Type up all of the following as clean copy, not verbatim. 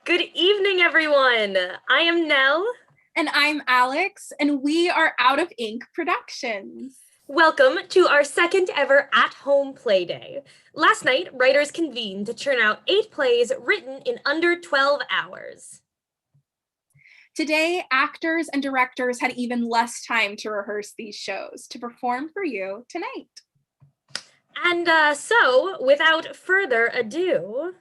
Good evening, everyone. I am Nell. And I'm Alex, and we are Out of Ink Productions. Welcome to our second ever at-home play day. Last night, writers convened to churn out 8 plays written in under 12 hours. Today, actors and directors had even less time to rehearse these shows to perform for you tonight. And so, without further ado...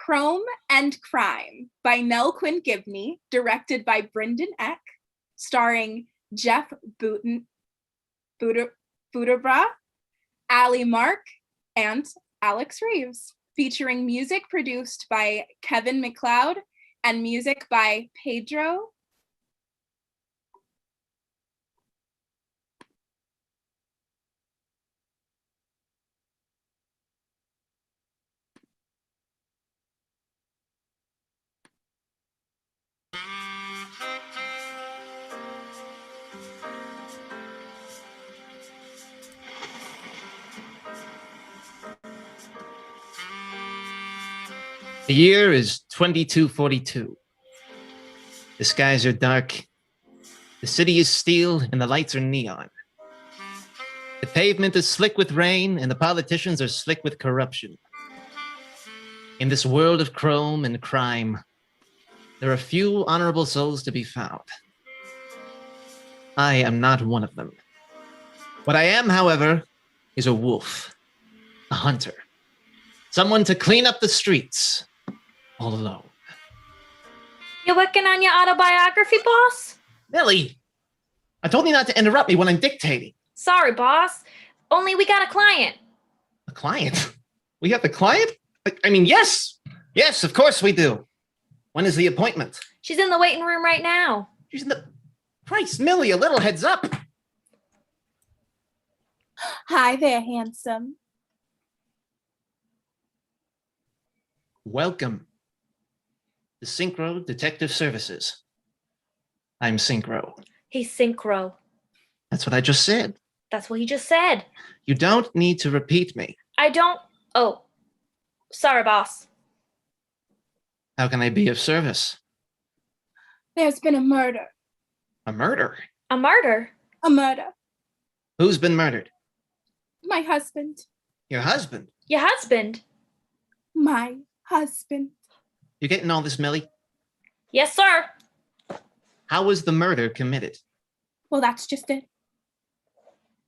Chrome and Crime by Nell Quinn-Gibney, directed by Brendan Eck, starring Jeff Budabra, Ali Mark, and Alex Reeves, featuring music produced by Kevin MacLeod and music by Pedro The year is 2242. The skies are dark. The city is steel and the lights are neon. The pavement is slick with rain and the politicians are slick with corruption. In this world of chrome and crime, there are few honorable souls to be found. I am not one of them. What I am, however, is a wolf, a hunter, someone to clean up the streets all alone. You working on your autobiography, boss? Millie, I told you not to interrupt me when I'm dictating. Sorry, boss. Only we got a client. A client? We have a client? I mean, yes. Yes, of course we do. When is the appointment? She's in the waiting room right now. She's in the... Christ, Millie, a little heads up. Hi there, handsome. Welcome to Synchro Detective Services. I'm Synchro. He's Synchro. That's what I just said. That's what he just said. You don't need to repeat me. I don't... Oh. Sorry, boss. How can I be of service? There's been a murder. A murder? A murder? A murder. Who's been murdered? My husband. Your husband? Your husband? My husband. You getting all this, Millie? Yes, sir. How was the murder committed? Well, that's just it.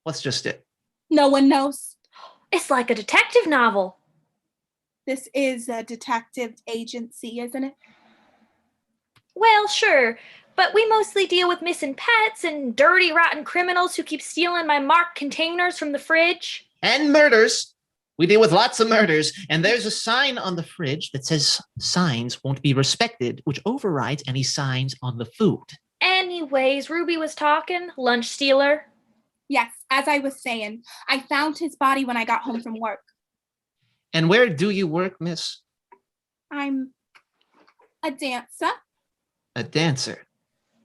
What's just it? No one knows. It's like a detective novel. This is a detective agency, isn't it? Well, sure, but we mostly deal with missing pets and dirty, rotten criminals who keep stealing my marked containers from the fridge. And murders. We deal with lots of murders, and there's a sign on the fridge that says signs won't be respected, which overrides any signs on the food. Anyways, Ruby was talking, lunch stealer. Yes, as I was saying, I found his body when I got home from work. And where do you work, miss? I'm a dancer. A dancer.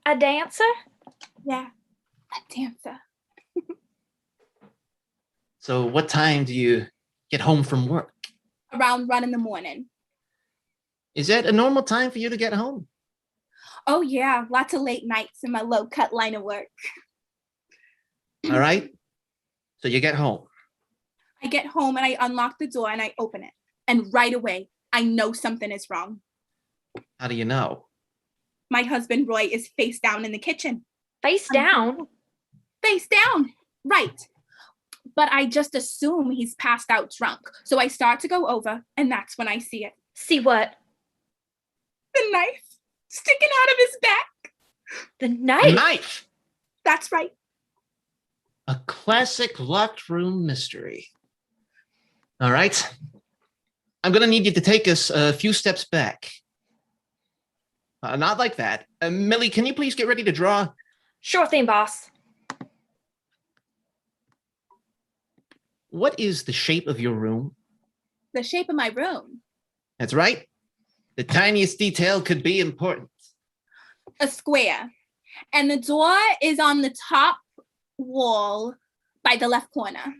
A dancer? Yeah, a dancer. So what time do you get home from work? Around 1 in the morning. Is that a normal time for you to get home? Oh yeah, lots of late nights in my low-cut line of work. All right. So you get home. I get home and I unlock the door and I open it. And right away, I know something is wrong. How do you know? My husband, Roy, is face down in the kitchen. Face down? Face down, right. But I just assume he's passed out drunk. So I start to go over and that's when I see it. See what? The knife sticking out of his back. The knife? A knife! That's right. A classic locked room mystery. All right. I'm going to need you to take us a few steps back. Not like that. Millie, can you please get ready to draw? Sure thing, boss. What is the shape of your room? The shape of my room. That's right. The tiniest detail could be important. A square. And the door is on the top wall by the left corner.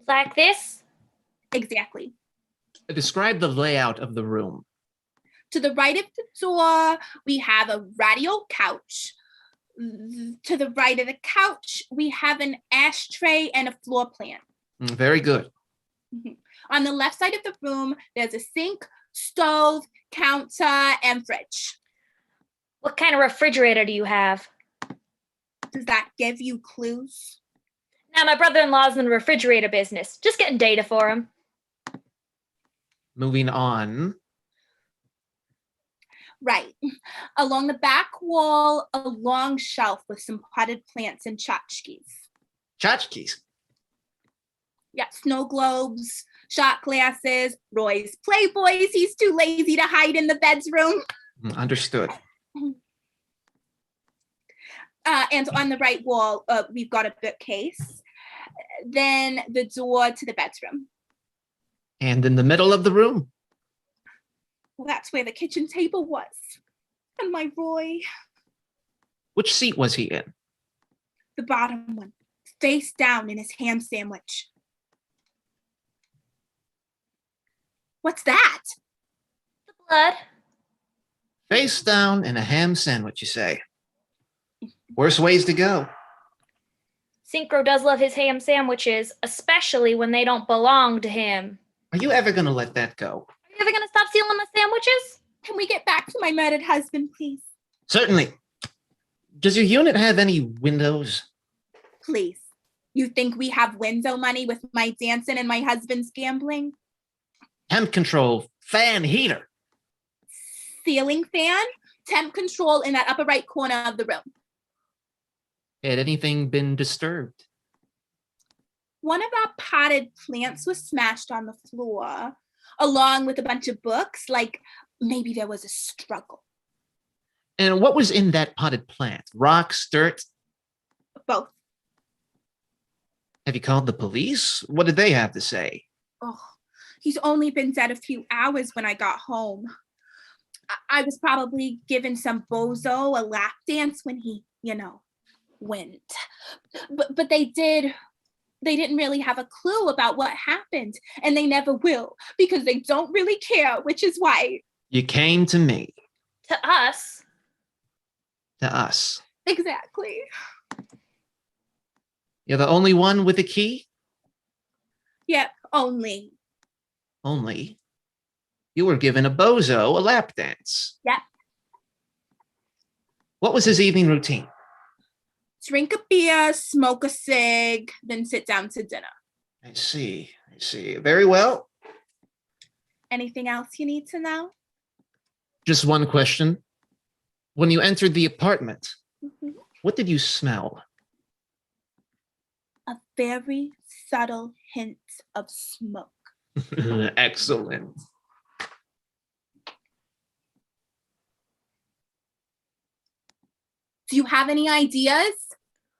Like this? Exactly. Describe the layout of the room. To the right of the door, we have a radio couch. To the right of the couch, we have an ashtray and a floor plan. Very good. On the left side of the room, there's a sink, stove, counter, and fridge. What kind of refrigerator do you have? Does that give you clues? Now, my brother-in-law's in the refrigerator business. Just getting data for him. Moving on. Right. Along the back wall, a long shelf with some potted plants and tchotchkes. Tchotchkes. Yeah, snow globes, shot glasses, Roy's Playboys. He's too lazy to hide in the bedroom. Understood. And on the right wall, we've got a bookcase. Then the door to the bedroom. And in the middle of the room? Well, that's where the kitchen table was. And my Roy. Which seat was he in? The bottom one, face down in his ham sandwich. What's that? The blood. Face down in a ham sandwich, you say? Worse ways to go. Synchro does love his ham sandwiches, especially when they don't belong to him. Are you ever going to let that go? Are you ever going to stop stealing my sandwiches? Can we get back to my murdered husband, please? Certainly. Does your unit have any windows? Please. You think we have window money with my dancing and my husband's gambling? Temp control, fan, heater. Ceiling fan, temp control in that upper right corner of the room. Had anything been disturbed? One of our potted plants was smashed on the floor, along with a bunch of books, like maybe there was a struggle. And what was in that potted plant? Rocks, dirt? Both. Have you called the police? What did they have to say? Oh, he's only been dead a few hours when I got home. I was probably giving some bozo a lap dance when he, went. But they didn't really have a clue about what happened, and they never will, because they don't really care, which is why. You came to me. To us. To us. Exactly. You're the only one with a key? Yep, only. Only? You were given a bozo a lap dance. Yep. What was his evening routine? Drink a beer, smoke a cig, then sit down to dinner. I see. Very well. Anything else you need to know? Just one question. When you entered the apartment, what did you smell? A very subtle hint of smoke. Excellent. Do you have any ideas?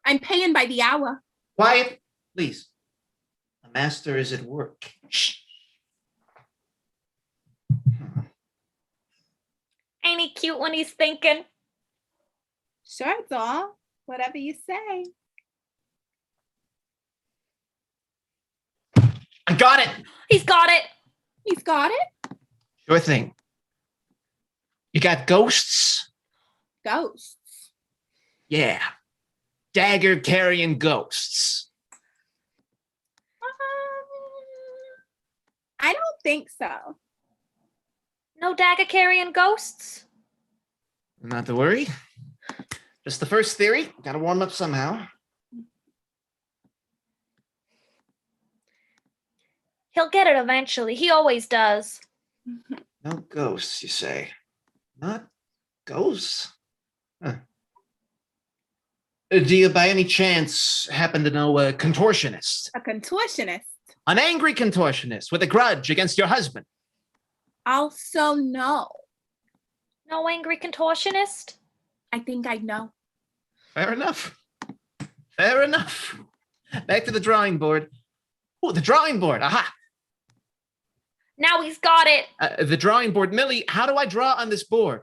I'm paying by the hour. Quiet, please. The master is at work. Shh. Ain't he cute when he's thinking? Sure, doll. Whatever you say. I got it. He's got it. He's got it? Sure thing. You got ghosts? Ghosts. Yeah. Dagger carrying ghosts. I don't think so. No dagger carrying ghosts? Not to worry. Just the first theory. Gotta warm up somehow. He'll get it eventually. He always does. No ghosts, you say? Not ghosts? Huh. Do you by any chance happen to know a contortionist? A contortionist? An angry contortionist with a grudge against your husband? Also, no. No angry contortionist? I think I know. Fair enough. Fair enough. Back to the drawing board. Oh, the drawing board. Aha. Now he's got it. The drawing board. Millie, how do I draw on this board?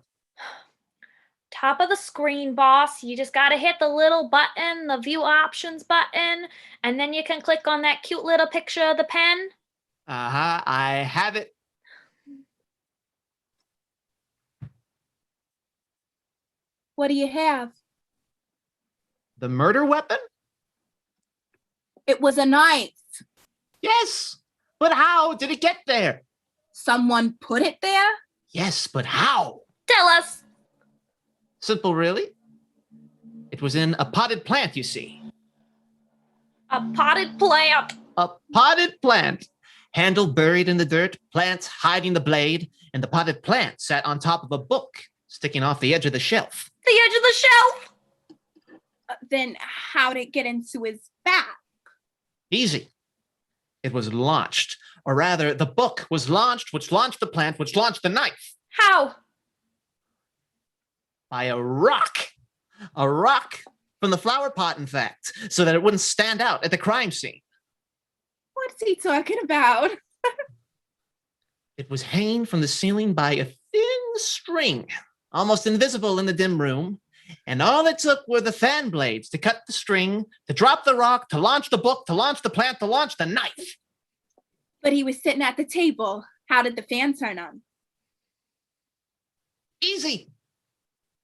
Top of the screen, boss. You just got to hit the little button, the view options button, and then you can click on that cute little picture of the pen. I have it. What do you have? The murder weapon? It was a knife. Yes, but how did it get there? Someone put it there? Yes, but how? Tell us. Simple, really. It was in a potted plant, you see. A potted plant. A potted plant. Handle buried in the dirt, plant hiding the blade, and the potted plant sat on top of a book, sticking off the edge of the shelf. The edge of the shelf. Then how'd it get into his back? Easy. It was launched. Or rather, the book was launched, which launched the plant, which launched the knife. How? By a rock. A rock from the flower pot, in fact, so that it wouldn't stand out at the crime scene. What's he talking about? It was hanging from the ceiling by a thin string, almost invisible in the dim room, and all it took were the fan blades to cut the string, to drop the rock, to launch the book, to launch the plant, to launch the knife. But he was sitting at the table. How did the fan turn on? Easy.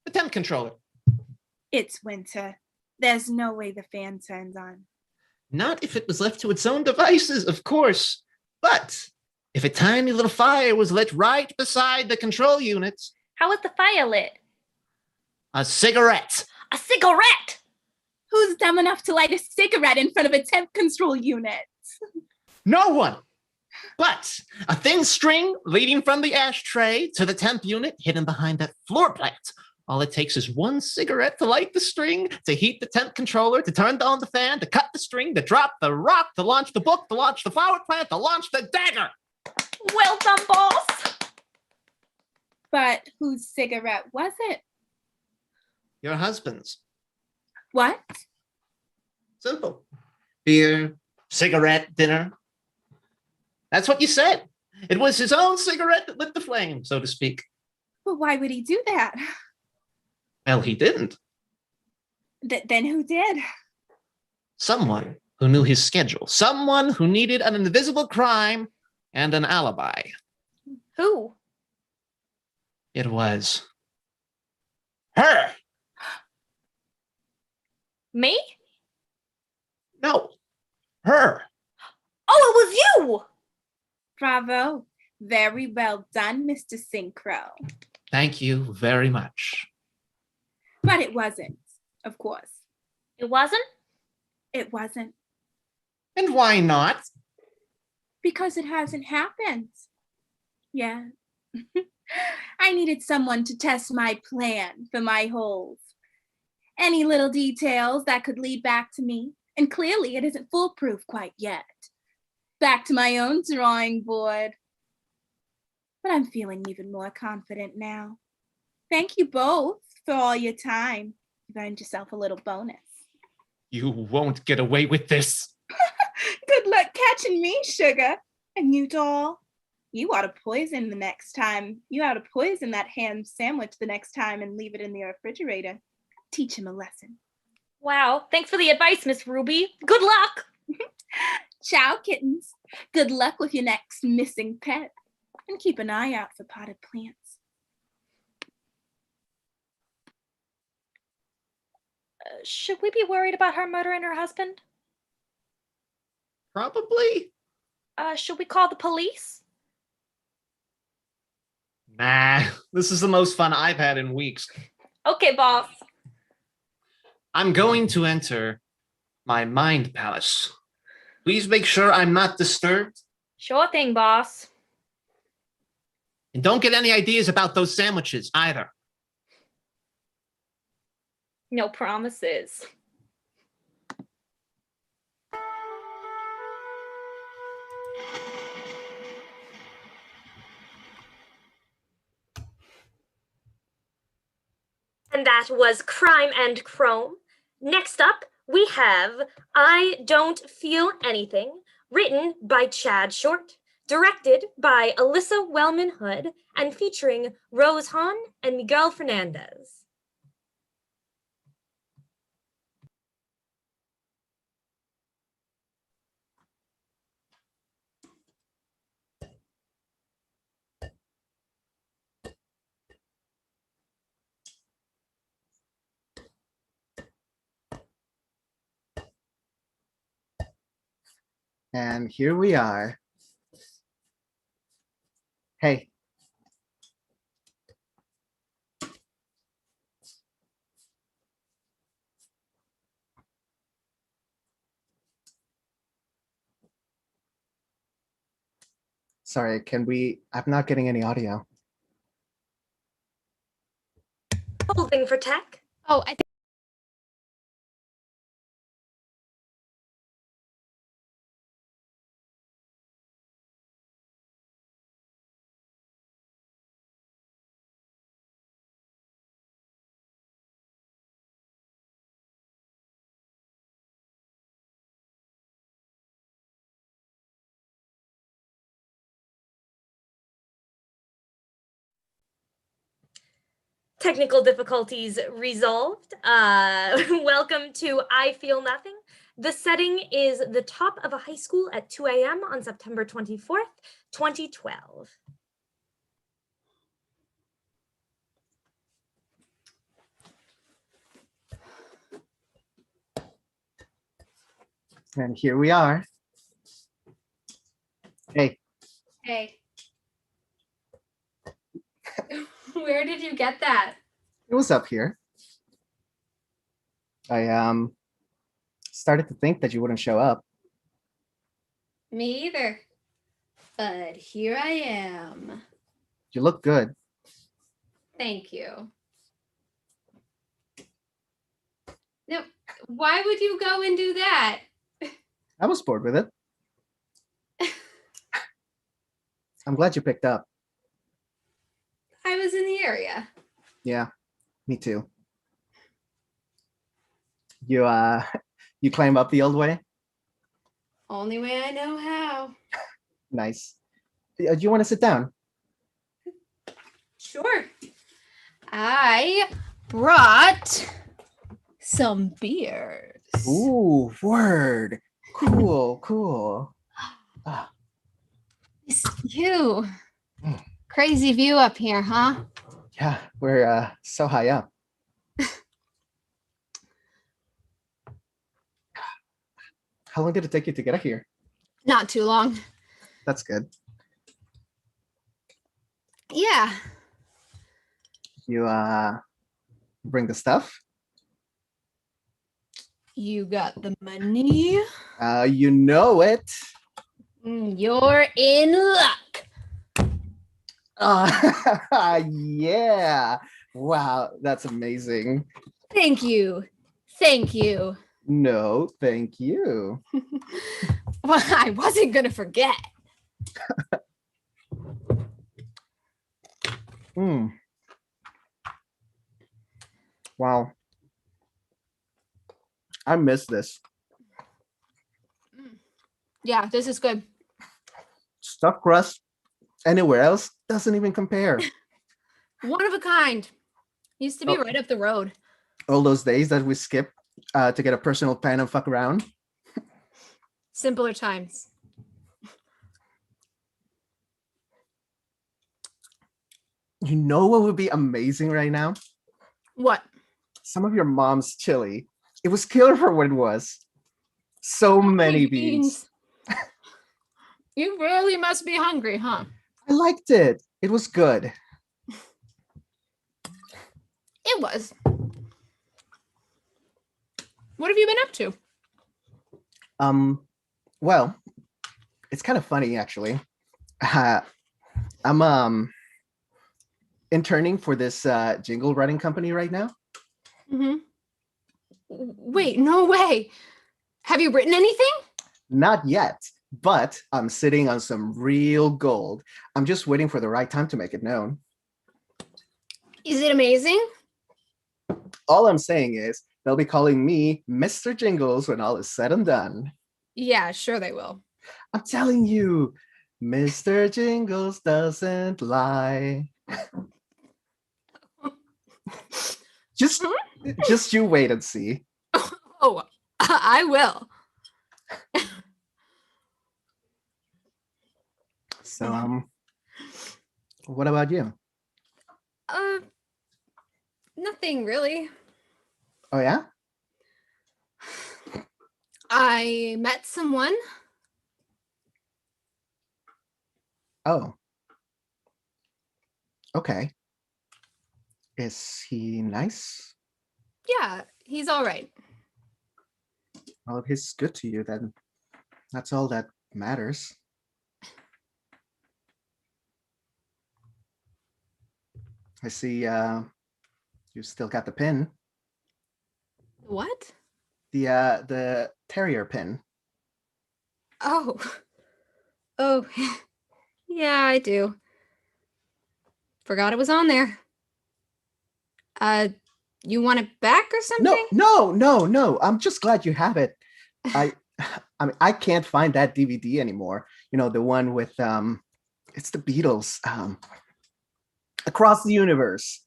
The temp controller. It's winter. There's no way the fan turns on. Not if it was left to its own devices, of course. But if a tiny little fire was lit right beside the control unit. How was the fire lit? A cigarette. A cigarette. Who's dumb enough to light a cigarette in front of a temp control unit? No one. But a thin string leading from the ashtray to the temp unit hidden behind that floor plant. All it takes is one cigarette to light the string, to heat the temp controller, to turn on the fan, to cut the string, to drop the rock, to launch the book, to launch the flower plant, to launch the dagger. Well done, boss. But whose cigarette was it? Your husband's. What? Simple. Beer, cigarette, dinner. That's what you said. It was his own cigarette that lit the flame, so to speak. But why would he do that? Well, he didn't. Then who did? Someone who knew his schedule. Someone who needed an invisible crime and an alibi. Who? It was her. Me? No, her. Oh, it was you. Bravo. Very well done, Mr. Synchro. Thank you very much. But it wasn't, of course. It wasn't? It wasn't. And why not? Because it hasn't happened. Yeah. I needed someone to test my plan for my holes. Any little details that could lead back to me. And clearly it isn't foolproof quite yet. Back to my own drawing board. But I'm feeling even more confident now. Thank you both for all your time. You've earned yourself a little bonus. You won't get away with this. Good luck catching me, sugar. And you, doll, you ought to poison the next time. You ought to poison that ham sandwich the next time and leave it in the refrigerator. Teach him a lesson. Wow. Thanks for the advice, Miss Ruby. Good luck. Ciao, kittens. Good luck with your next missing pet. And keep an eye out for potted plants. Should we be worried about her murdering her husband? Probably. Should we call the police? Nah, this is the most fun I've had in weeks. Okay, boss. I'm going to enter my mind palace. Please make sure I'm not disturbed. Sure thing, boss. And don't get any ideas about those sandwiches either. No promises. And that was Crime and Chrome. Next up, we have I Don't Feel Anything, written by Chad Short, directed by Alyssa Wellman Hood, and featuring Rose Hahn and Miguel Fernandez. And here we are. Hey. Sorry, I'm not getting any audio. Holding for tech. Oh, I think. Technical difficulties resolved. Welcome to I Feel Nothing. The setting is the top of a high school at 2 a.m. on September 24th, 2012. And here we are. Hey. Hey. Where did you get that? It was up here. I started to think that you wouldn't show up. Me either. But here I am. You look good. Thank you. Now, why would you go and do that? I was bored with it. I'm glad you picked up. I was in the area. Yeah, me too. You you climb up the old way? Only way I know how. Nice. Do you want to sit down? Sure. I brought some beers. Ooh, word. Cool, cool. Ah, It's you. Mm. Crazy view up here, huh? yeah, we're so high up. How long did it take you to get up here? Not too long. That's good. Yeah. You bring the stuff? You got the money. You know it. You're in luck. Yeah. Wow, that's amazing. Thank you. Thank you. No, thank you. Well, I wasn't going to forget. Wow. I miss this. Yeah, this is good. Stuffed crust anywhere else doesn't even compare. One of a kind. Used to be Oh. right up the road. All those days that we skip to get a personal pan and fuck around. Simpler times. You know what would be amazing right now? What? Some of your mom's chili. It was killer for what it was. So many beans. You really must be hungry, huh? I liked it. It was good. It was. What have you been up to? Well, it's kind of funny actually. I'm interning for this jingle writing company right now. Mm-hmm. Wait, no way. Have you written anything? Not yet, but I'm sitting on some real gold. I'm just waiting for the right time to make it known. Is it amazing? All I'm saying is they'll be calling me Mr. Jingles when all is said and done. Yeah, sure they will. I'm telling you, Mr. Jingles doesn't lie. Just you wait and see. Oh, I will. So, what about you? Nothing really. Oh yeah? I met someone Oh. Okay. Is he nice? Yeah, he's all right. Well, if he's good to you, then that's all that matters. I see you still got the pin. What? The terrier pin. Oh. Oh, yeah, I do. Forgot it was on there. You want it back or something? No. I'm just glad you have it. I mean, I can't find that DVD anymore. You know, the one with it's the Beatles. Across the Universe.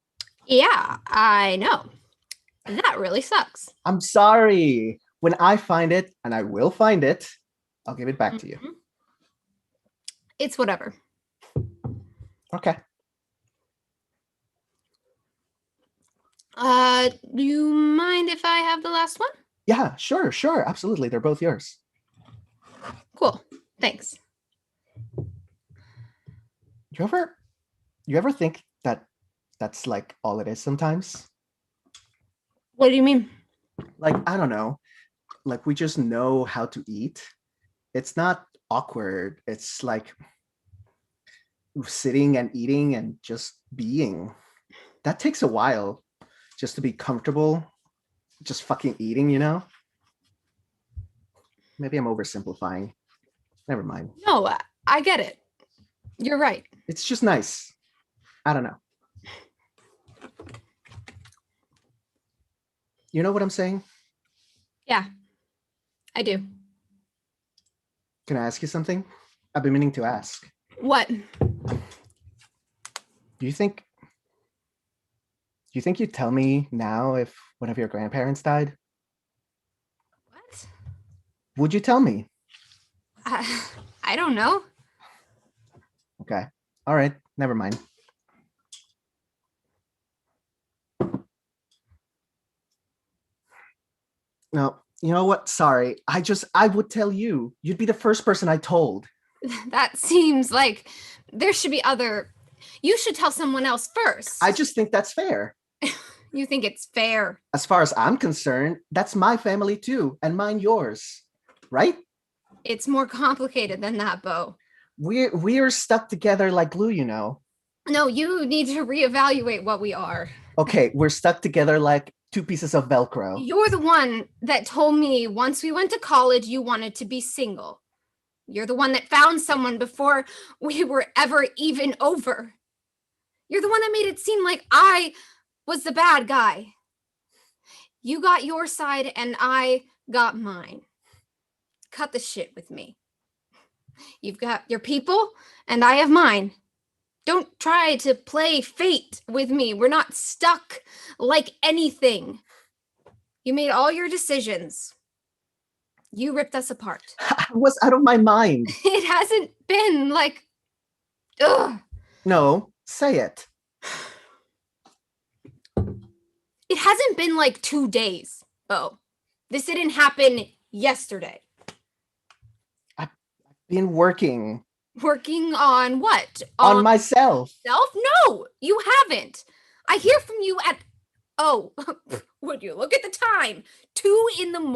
Yeah, I know. That really sucks. I'm sorry. When I find it, and I will find it, I'll give it back to you. It's whatever. Okay. Do you mind if I have the last one? Yeah, sure, absolutely. They're both yours. Cool. Thanks. You ever think that that's like all it is sometimes? What do you mean? Like, I don't know. Like we just know how to eat. It's not awkward. It's like sitting and eating and just being. That takes a while just to be comfortable. Just fucking eating, you know? Maybe I'm oversimplifying. Never mind. No, I get it. You're right. It's just nice. I don't know. You know what I'm saying? Yeah, I do. Can I ask you something? I've been meaning to ask. What? Do you think you'd tell me now if one of your grandparents died? What? Would you tell me? I don't know. Okay. All right. Never mind. No, you know what? Sorry. I would tell you. You'd be the first person I told. That seems like there should be other. You should tell someone else first. I just think that's fair. You think it's fair? As far as I'm concerned, that's my family too, and mine yours. Right? It's more complicated than that, Bo. We're stuck together like glue, you know. No, you need to reevaluate what we are. Okay, we're stuck together like two pieces of Velcro. You're the one that told me once we went to college you wanted to be single. You're the one that found someone before we were ever even over. You're the one that made it seem like I was the bad guy. You got your side and I got mine. Cut the shit with me. You've got your people and I have mine. Don't try to play fate with me. We're not stuck like anything. You made all your decisions. You ripped us apart. I was out of my mind. It hasn't been like... Ugh. No, say it. It hasn't been like 2 days, Bo. This didn't happen yesterday. I've been working. Working on what? On myself. Self? No, you haven't. I hear from you at... Oh, would you look at the time? 2 a.m?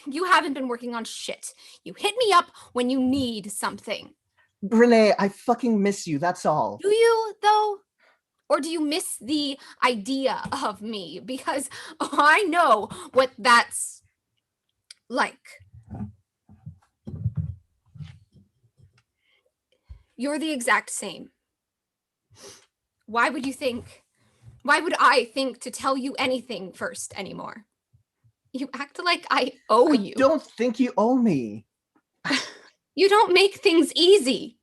You haven't been working on shit. You hit me up when you need something. Renay, I fucking miss you, that's all. Do you, though? Or do you miss the idea of me? Because I know what that's like. You're the exact same. Why would I think to tell you anything first anymore? You act like I owe you. I don't think you owe me. You don't make things easy.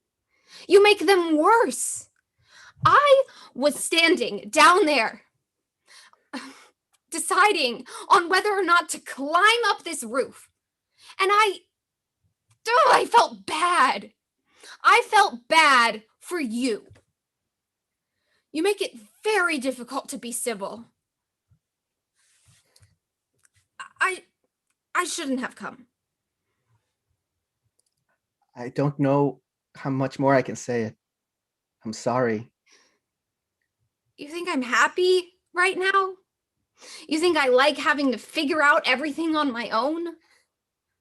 You make them worse. I was standing down there, deciding on whether or not to climb up this roof. And I felt bad. I felt bad for you. You make it very difficult to be civil. I shouldn't have come. I don't know how much more I can say it. I'm sorry. You think I'm happy right now? You think I like having to figure out everything on my own?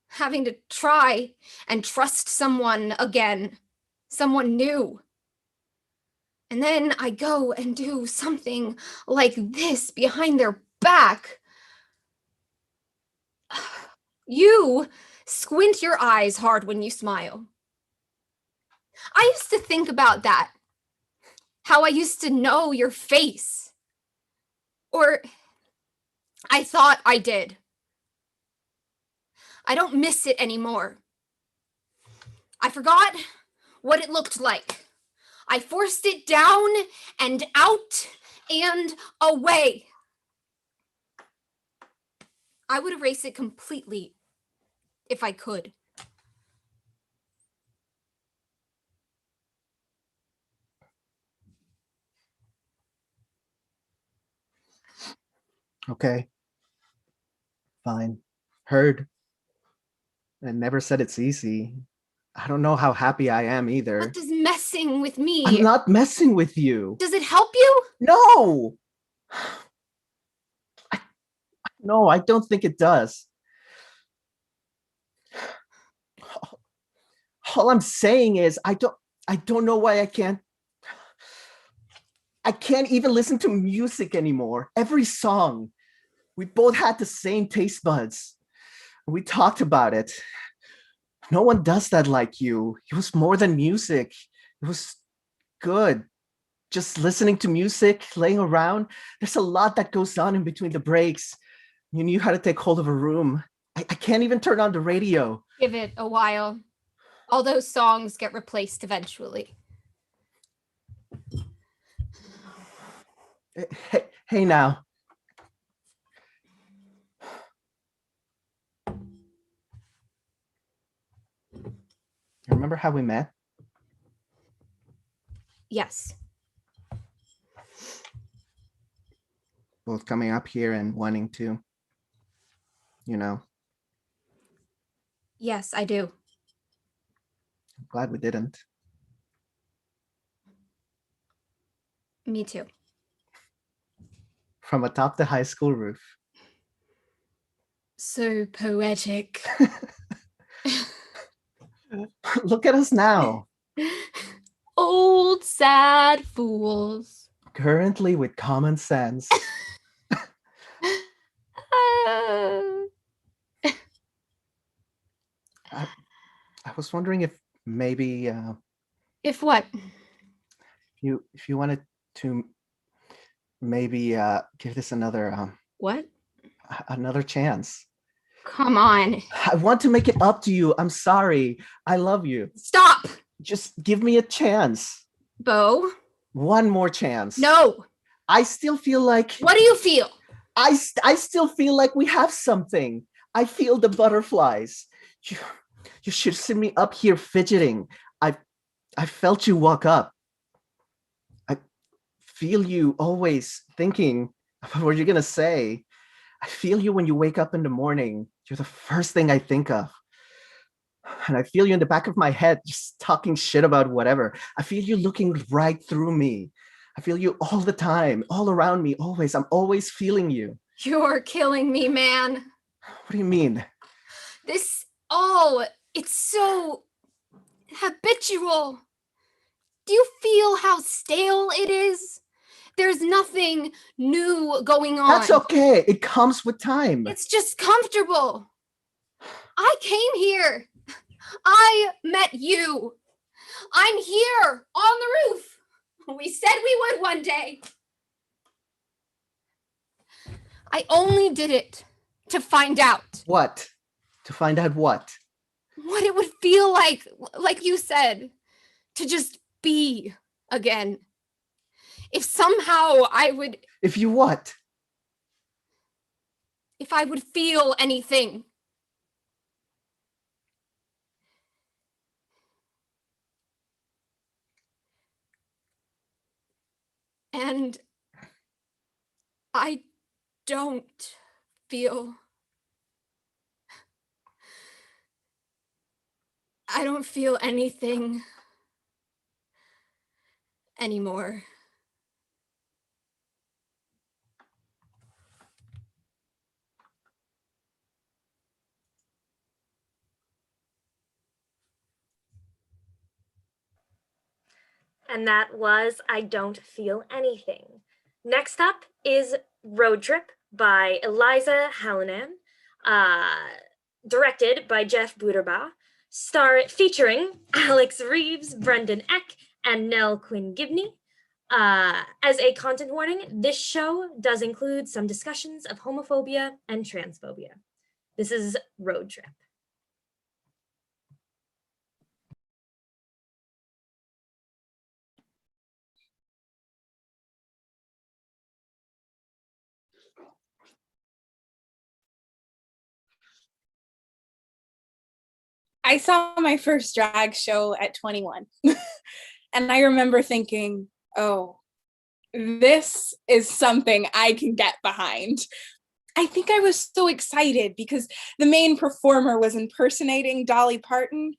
Having to try and trust someone again, someone new. And then I go and do something like this behind their back. You squint your eyes hard when you smile. I used to think about that. How I used to know your face. Or I thought I did. I don't miss it anymore. I forgot what it looked like. I forced it down and out and away. I would erase it completely if I could. Okay. Fine. Heard. I never said it's easy. I don't know how happy I am either. What does messing with me? I'm not messing with you. Does it help you? No! No, I don't think it does. All I'm saying is I don't know why I can't even listen to music anymore. Every song. We both had the same taste buds. We talked about it. No one does that like you. It was more than music. It was good. Just listening to music, laying around. There's a lot that goes on in between the breaks. You knew how to take hold of a room. I can't even turn on the radio. Give it a while. All those songs get replaced eventually. Hey now. Remember how we met? Yes. Both coming up here and wanting to, you know. Yes, I do. I'm glad we didn't. Me too. From atop the high school roof. So poetic. Look at us now. Old sad fools. Currently with common sense. I was wondering if maybe If what? if you wanted to maybe give this another What? another chance. Come on. I want to make it up to you. I'm sorry. I love you. Stop! Just give me a chance. Bo? One more chance. No! I still feel like What do you feel? I still feel like we have something. I feel the butterflies. You should see me up here fidgeting. I felt you walk up. I feel you always thinking about what you're gonna say. I feel you when you wake up in the morning. You're the first thing I think of. And I feel you in the back of my head just talking shit about whatever. I feel you looking right through me. I feel you all the time, all around me, always. I'm always feeling you. You're killing me, man. What do you mean? It's so habitual. Do you feel how stale it is? There's nothing new going on. That's okay. It comes with time. It's just comfortable. I came here. I met you. I'm here on the roof. We said we would one day. I only did it to find out. What? To find out what? What it would feel like you said, to just be again. If somehow I would... If you what? If I would feel anything. And I don't feel... I don't feel anything anymore. And that was I Don't Feel Anything. Next up is Roadtrip by Eliza Hallinan, directed by Jeff Buderbaugh, featuring Alex Reeves, Brendan Eck, and Nell Quinn-Gibney. As a content warning, this show does include some discussions of homophobia and transphobia. This is Roadtrip. I saw my first drag show at 21. And I remember thinking, oh, this is something I can get behind. I think I was so excited because the main performer was impersonating Dolly Parton,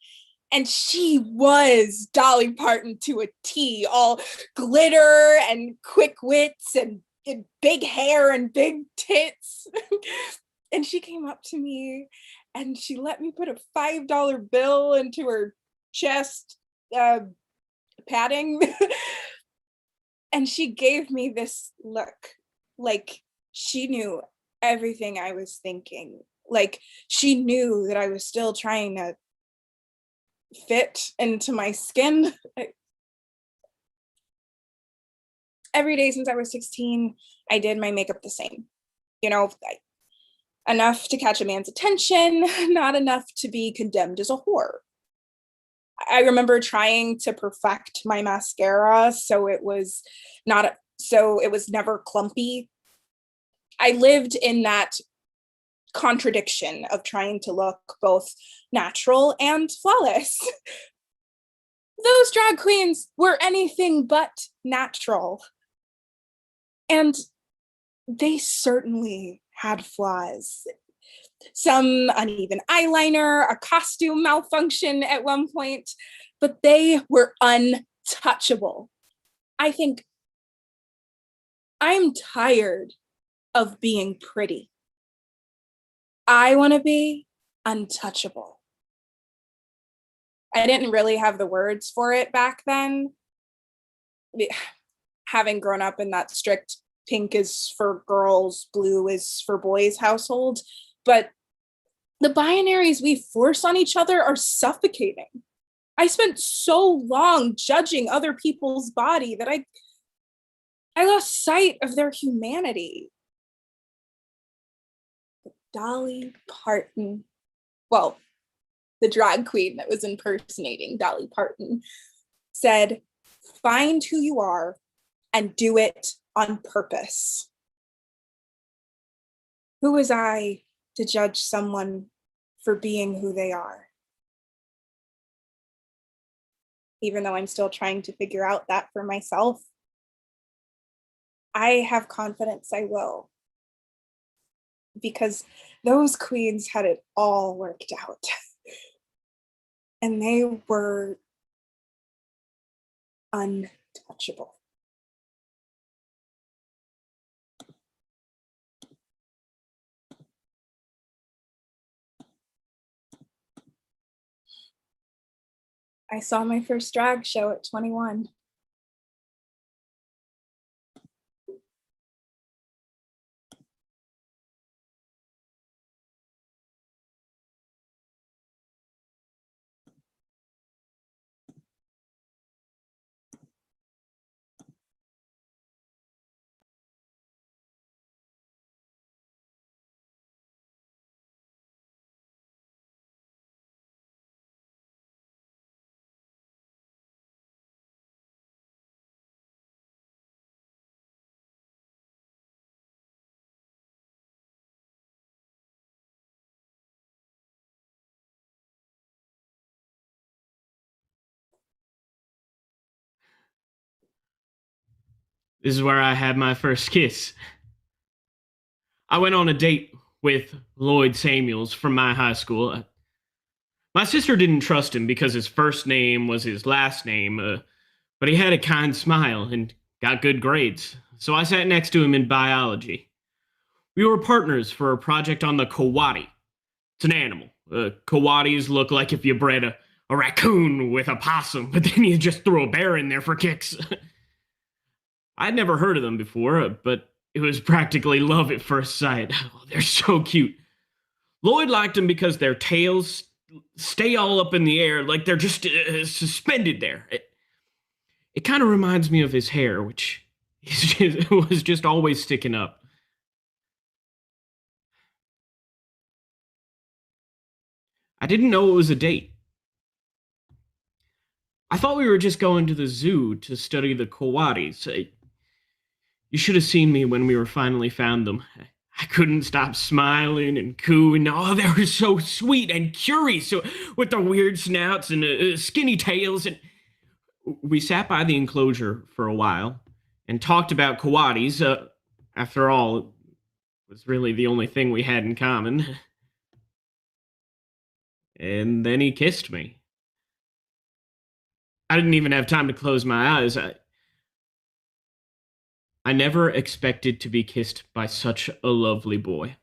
and she was Dolly Parton to a T, all glitter and quick wits and big hair and big tits. And she came up to me and she let me put a $5 bill into her chest padding. And she gave me this look like she knew everything I was thinking. Like she knew that I was still trying to fit into my skin. Every day since I was 16, I did my makeup the same. You know, enough to catch a man's attention, not enough to be condemned as a whore. I remember trying to perfect my mascara so it was never clumpy. I lived in that contradiction of trying to look both natural and flawless. Those drag queens were anything but natural. And they certainly had flaws. Some uneven eyeliner, a costume malfunction at one point, but they were untouchable. I think I'm tired of being pretty. I want to be untouchable. I didn't really have the words for it back then. Having grown up in that strict pink is for girls, blue is for boys household, but the binaries we force on each other are suffocating. I spent so long judging other people's body that I lost sight of their humanity. Dolly Parton, well, the drag queen that was impersonating Dolly Parton, said, "Find who you are and do it on purpose." Who was I to judge someone for being who they are? Even though I'm still trying to figure out that for myself, I have confidence I will. Because those queens had it all worked out. And they were untouchable. I saw my first drag show at 21. This is where I had my first kiss. I went on a date with Lloyd Samuels from my high school. My sister didn't trust him because his first name was his last name. But he had a kind smile and got good grades, so I sat next to him in biology. We were partners for a project on the coati. It's an animal. Coatis look like if you bred a raccoon with a possum, but then you just threw a bear in there for kicks. I'd never heard of them before, but it was practically love at first sight. Oh, they're so cute. Lloyd liked them because their tails stay all up in the air, like they're just suspended there. It kind of reminds me of his hair, which was just always sticking up. I didn't know it was a date. I thought we were just going to the zoo to study the coatis. You should have seen me when we were finally found them. I couldn't stop smiling and cooing. Oh, they were so sweet and curious, so, with their weird snouts and skinny tails. And we sat by the enclosure for a while and talked about coatis. After all, it was really the only thing we had in common. And then he kissed me. I didn't even have time to close my eyes. I never expected to be kissed by such a lovely boy.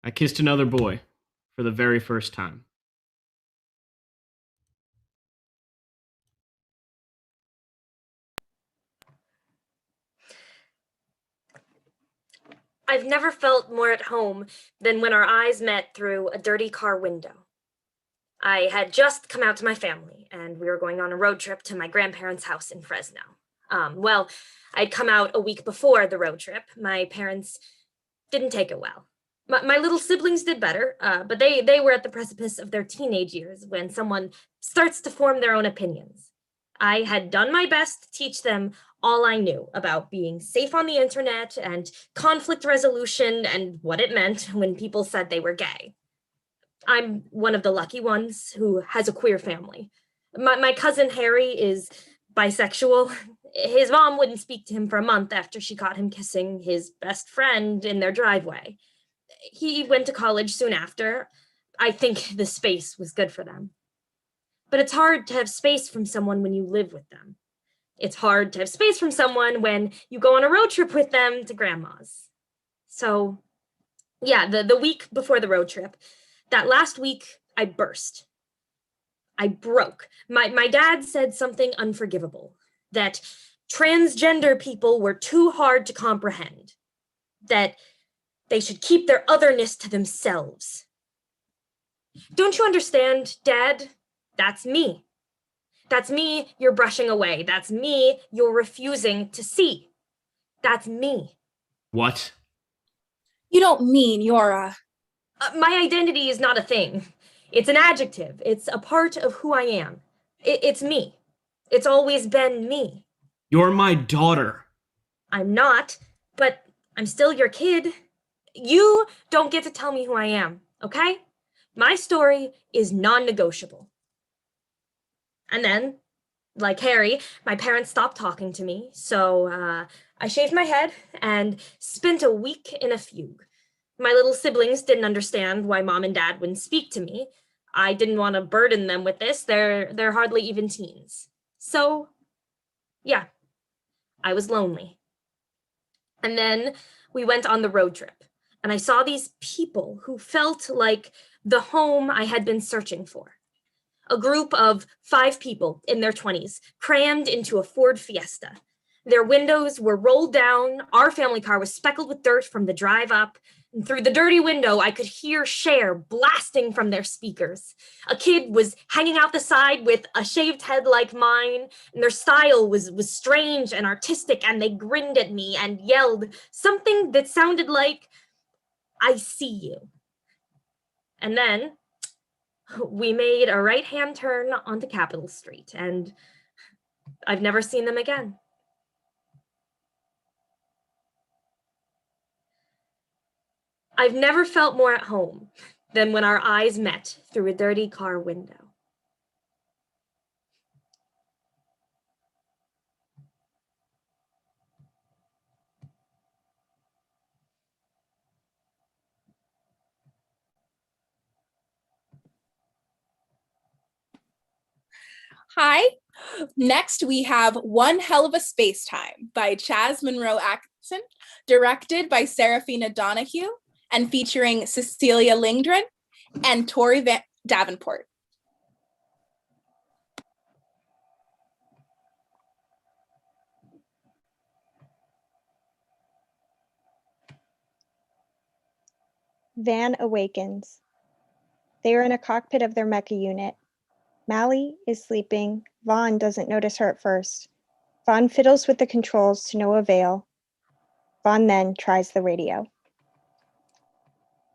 I kissed another boy for the very first time. I've never felt more at home than when our eyes met through a dirty car window. I had just come out to my family, and we were going on a road trip to my grandparents' house in Fresno. Well, I'd come out a week before the road trip. My parents didn't take it well. My little siblings did better, but they were at the precipice of their teenage years when someone starts to form their own opinions. I had done my best to teach them all I knew about being safe on the internet and conflict resolution and what it meant when people said they were gay. I'm one of the lucky ones who has a queer family. My cousin Harry is bisexual. His mom wouldn't speak to him for a month after she caught him kissing his best friend in their driveway. He went to college soon after. I think the space was good for them. But it's hard to have space from someone when you live with them. It's hard to have space from someone when you go on a road trip with them to grandma's. So, yeah, the week before the road trip, that last week, I burst. I broke. My dad said something unforgivable, that transgender people were too hard to comprehend, that they should keep their otherness to themselves. Don't you understand, Dad? That's me. That's me you're brushing away. That's me you're refusing to see. That's me. What? You don't mean you're My identity is not a thing. It's an adjective. It's a part of who I am. It's me. It's always been me. You're my daughter. I'm not, but I'm still your kid. You don't get to tell me who I am, okay? My story is non-negotiable. And then, like Harry, my parents stopped talking to me, so I shaved my head and spent a week in a fugue. My little siblings didn't understand why Mom and Dad wouldn't speak to me. I didn't want to burden them with this. They're hardly even teens. So, yeah, I was lonely. And then we went on the road trip, and I saw these people who felt like the home I had been searching for. A group of 5 people in their 20s, crammed into a Ford Fiesta. Their windows were rolled down, our family car was speckled with dirt from the drive up, and through the dirty window, I could hear Cher blasting from their speakers. A kid was hanging out the side with a shaved head like mine, and their style was strange and artistic, and they grinned at me and yelled something that sounded like, "I see you." And then we made a right-hand turn onto Capitol Street, and I've never seen them again. I've never felt more at home than when our eyes met through a dirty car window. Hi. Next, we have One Hell of a Spacetime by Chaz Monroe Atkinson, directed by Serafina Donahue, and featuring Cecilia Lindgren and Tori Davenport. Vann awakens. They are in a cockpit of their mecha unit. Millie is sleeping. Vaughn doesn't notice her at first. Vaughn fiddles with the controls to no avail. Vaughn then tries the radio.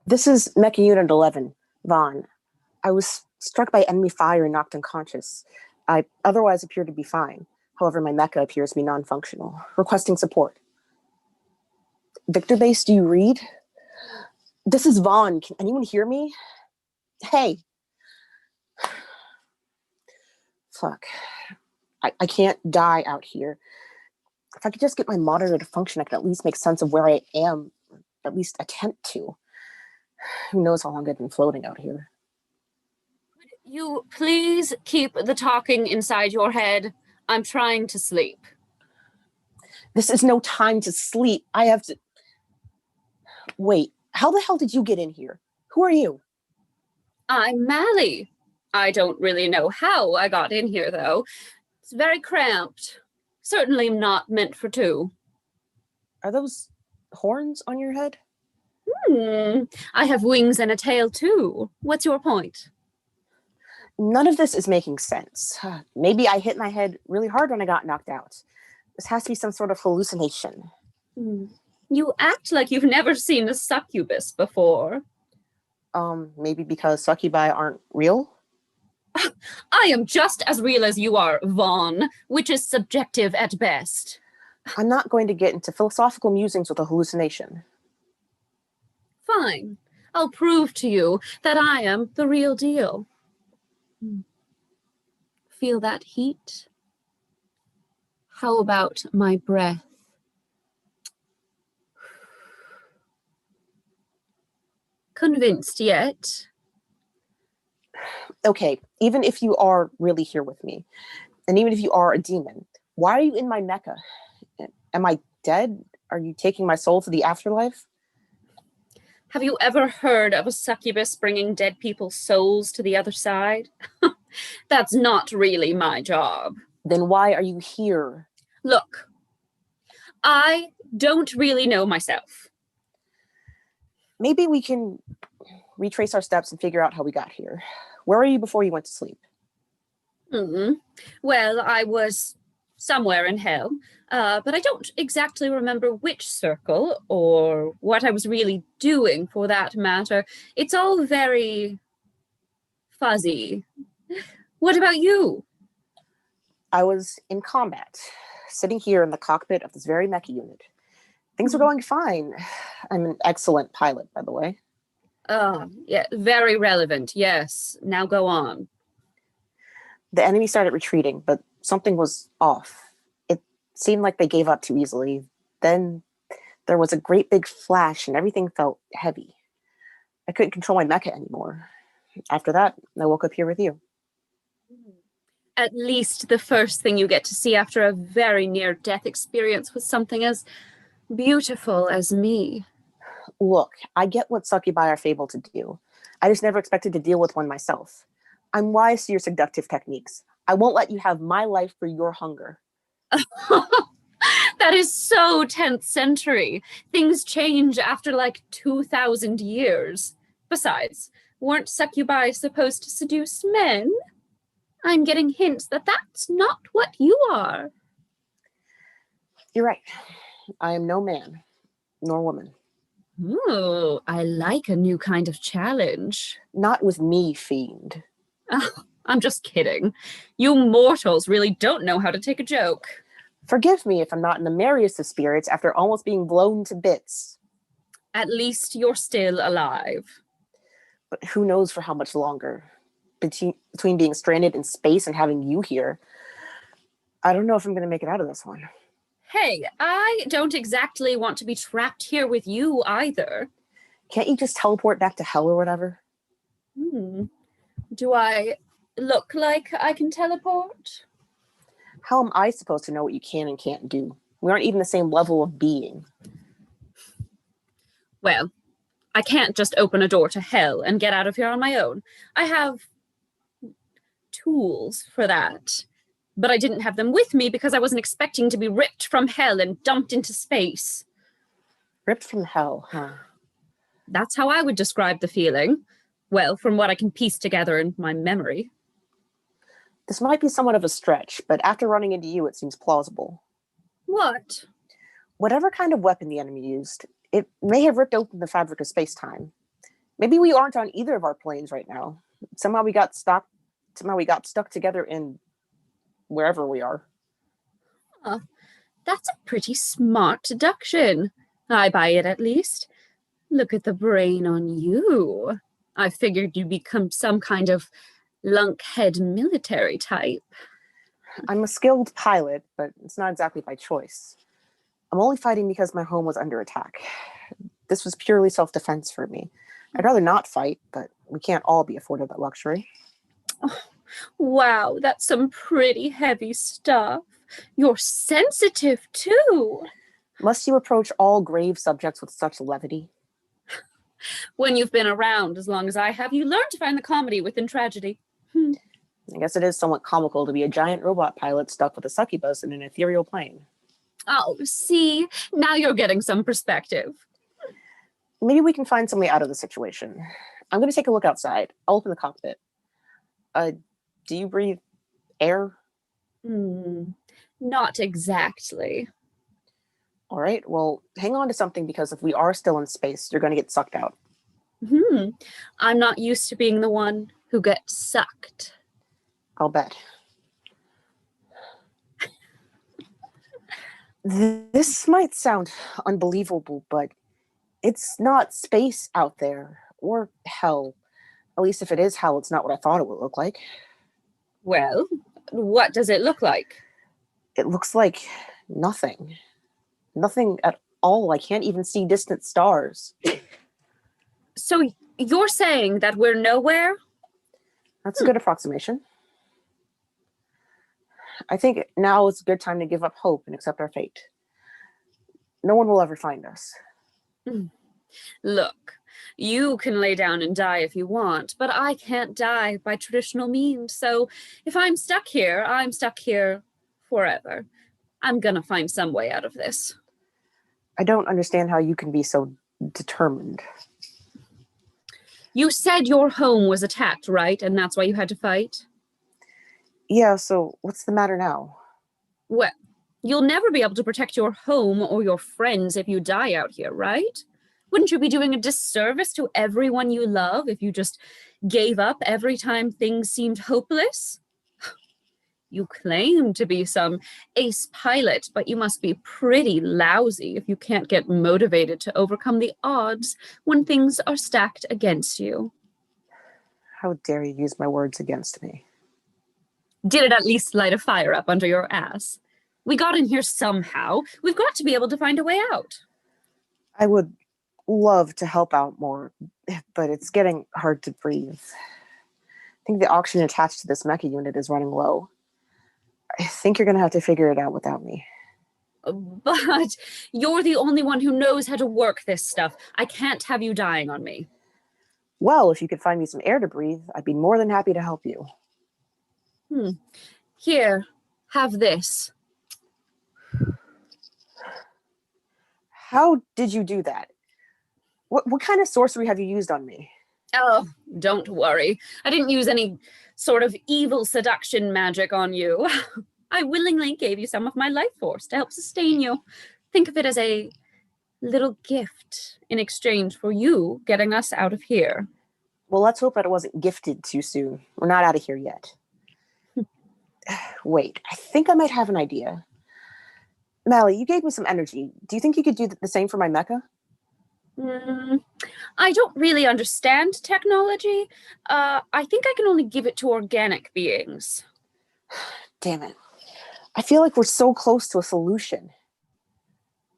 This is Mecha Unit 11, Vaughn. I was struck by enemy fire and knocked unconscious. I otherwise appear to be fine. However, my mecha appears to be non-functional. Requesting support. Victor Base, do you read? This is Vaughn. Can anyone hear me? Hey. Fuck. I can't die out here. If I could just get my monitor to function, I could at least make sense of where I am, or at least attempt to. Who knows how long I've been floating out here. Could you please keep the talking inside your head? I'm trying to sleep. This is no time to sleep. I have to... Wait, how the hell did you get in here? Who are you? I'm Millie. I don't really know how I got in here, though. It's very cramped. Certainly not meant for two. Are those horns on your head? I have wings and a tail, too. What's your point? None of this is making sense. Maybe I hit my head really hard when I got knocked out. This has to be some sort of hallucination. You act like you've never seen a succubus before. Maybe because succubi aren't real? I am just as real as you are, Vaughn, which is subjective at best. I'm not going to get into philosophical musings with a hallucination. Fine. I'll prove to you that I am the real deal. Feel that heat? How about my breath? Convinced yet? Okay, even if you are really here with me, and even if you are a demon, why are you in my mecha? Am I dead? Are you taking my soul to the afterlife? Have you ever heard of a succubus bringing dead people's souls to the other side? That's not really my job. Then why are you here? Look, I don't really know myself. Maybe we can retrace our steps and figure out how we got here. Where were you before you went to sleep? Well, I was somewhere in hell, but I don't exactly remember which circle or what I was really doing for that matter. It's all very fuzzy. What about you? I was in combat, sitting here in the cockpit of this very mecha unit. Things were going fine. I'm an excellent pilot, by the way. Yeah, very relevant, yes. Now go on. The enemy started retreating, but something was off. It seemed like they gave up too easily. Then there was a great big flash and everything felt heavy. I couldn't control my mecha anymore. After that, I woke up here with you. At least the first thing you get to see after a very near-death experience was something as beautiful as me. Look, I get what succubi are fabled to do. I just never expected to deal with one myself. I'm wise to your seductive techniques. I won't let you have my life for your hunger. That is so 10th century. Things change after like 2,000 years. Besides, weren't succubi supposed to seduce men? I'm getting hints that that's not what you are. You're right. I am no man, nor woman. Ooh, I like a new kind of challenge. Not with me, fiend. Oh, I'm just kidding. You mortals really don't know how to take a joke. Forgive me if I'm not in the merriest of spirits after almost being blown to bits. At least you're still alive. But who knows for how much longer? Between being stranded in space and having you here, I don't know if I'm going to make it out of this one. Hey, I don't exactly want to be trapped here with you either. Can't you just teleport back to hell or whatever? Do I look like I can teleport? How am I supposed to know what you can and can't do? We aren't even the same level of being. Well, I can't just open a door to hell and get out of here on my own. I have tools for that. But I didn't have them with me because I wasn't expecting to be ripped from hell and dumped into space. Ripped from hell, huh? That's how I would describe the feeling. Well, from what I can piece together in my memory. This might be somewhat of a stretch, but after running into you, it seems plausible. What? Whatever kind of weapon the enemy used, it may have ripped open the fabric of space-time. Maybe we aren't on either of our planes right now. Somehow we got stuck together in wherever we are. That's a pretty smart deduction. I buy it at least. Look at the brain on you. I figured you'd become some kind of lunkhead military type. I'm a skilled pilot, but it's not exactly by choice. I'm only fighting because my home was under attack. This was purely self-defense for me. I'd rather not fight, but we can't all be afforded that luxury. Oh, wow, that's some pretty heavy stuff. You're sensitive, too. Must you approach all grave subjects with such levity? When you've been around as long as I have, you learn to find the comedy within tragedy. I guess it is somewhat comical to be a giant robot pilot stuck with a succubus in an ethereal plane. Oh, see, now you're getting some perspective. Maybe we can find some way out of the situation. I'm going to take a look outside. I'll open the cockpit. Do you breathe air? Not exactly. All right, well, hang on to something because if we are still in space, you're going to get sucked out. I'm not used to being the one who gets sucked. I'll bet. This might sound unbelievable, but it's not space out there, or hell. At least if it is hell, it's not what I thought it would look like. Well, what does it look like? It looks like nothing. Nothing at all. I can't even see distant stars. So you're saying that we're nowhere? That's a good approximation. I think now is a good time to give up hope and accept our fate. No one will ever find us. Look, you can lay down and die if you want, but I can't die by traditional means. So if I'm stuck here forever. I'm gonna find some way out of this. I don't understand how you can be so determined. You said your home was attacked, right? And that's why you had to fight? Yeah, so what's the matter now? Well, you'll never be able to protect your home or your friends if you die out here, right? Wouldn't you be doing a disservice to everyone you love if you just gave up every time things seemed hopeless? You claim to be some ace pilot, but you must be pretty lousy if you can't get motivated to overcome the odds when things are stacked against you. How dare you use my words against me? Did it at least light a fire up under your ass? We got in here somehow. We've got to be able to find a way out. I would love to help out more, but it's getting hard to breathe. I think the oxygen attached to this mecha unit is running low. I think you're going to have to figure it out without me. But you're the only one who knows how to work this stuff. I can't have you dying on me. Well, if you could find me some air to breathe, I'd be more than happy to help you. Here, have this. How did you do that? What kind of sorcery have you used on me? Oh, don't worry. I didn't use any sort of evil seduction magic on you. I willingly gave you some of my life force to help sustain you. Think of it as a little gift in exchange for you getting us out of here. Well, let's hope that it wasn't gifted too soon. We're not out of here yet. Wait, I think I might have an idea. Millie, you gave me some energy. Do you think you could do the same for my mecha? I don't really understand technology. I think I can only give it to organic beings. Damn it. I feel like we're so close to a solution.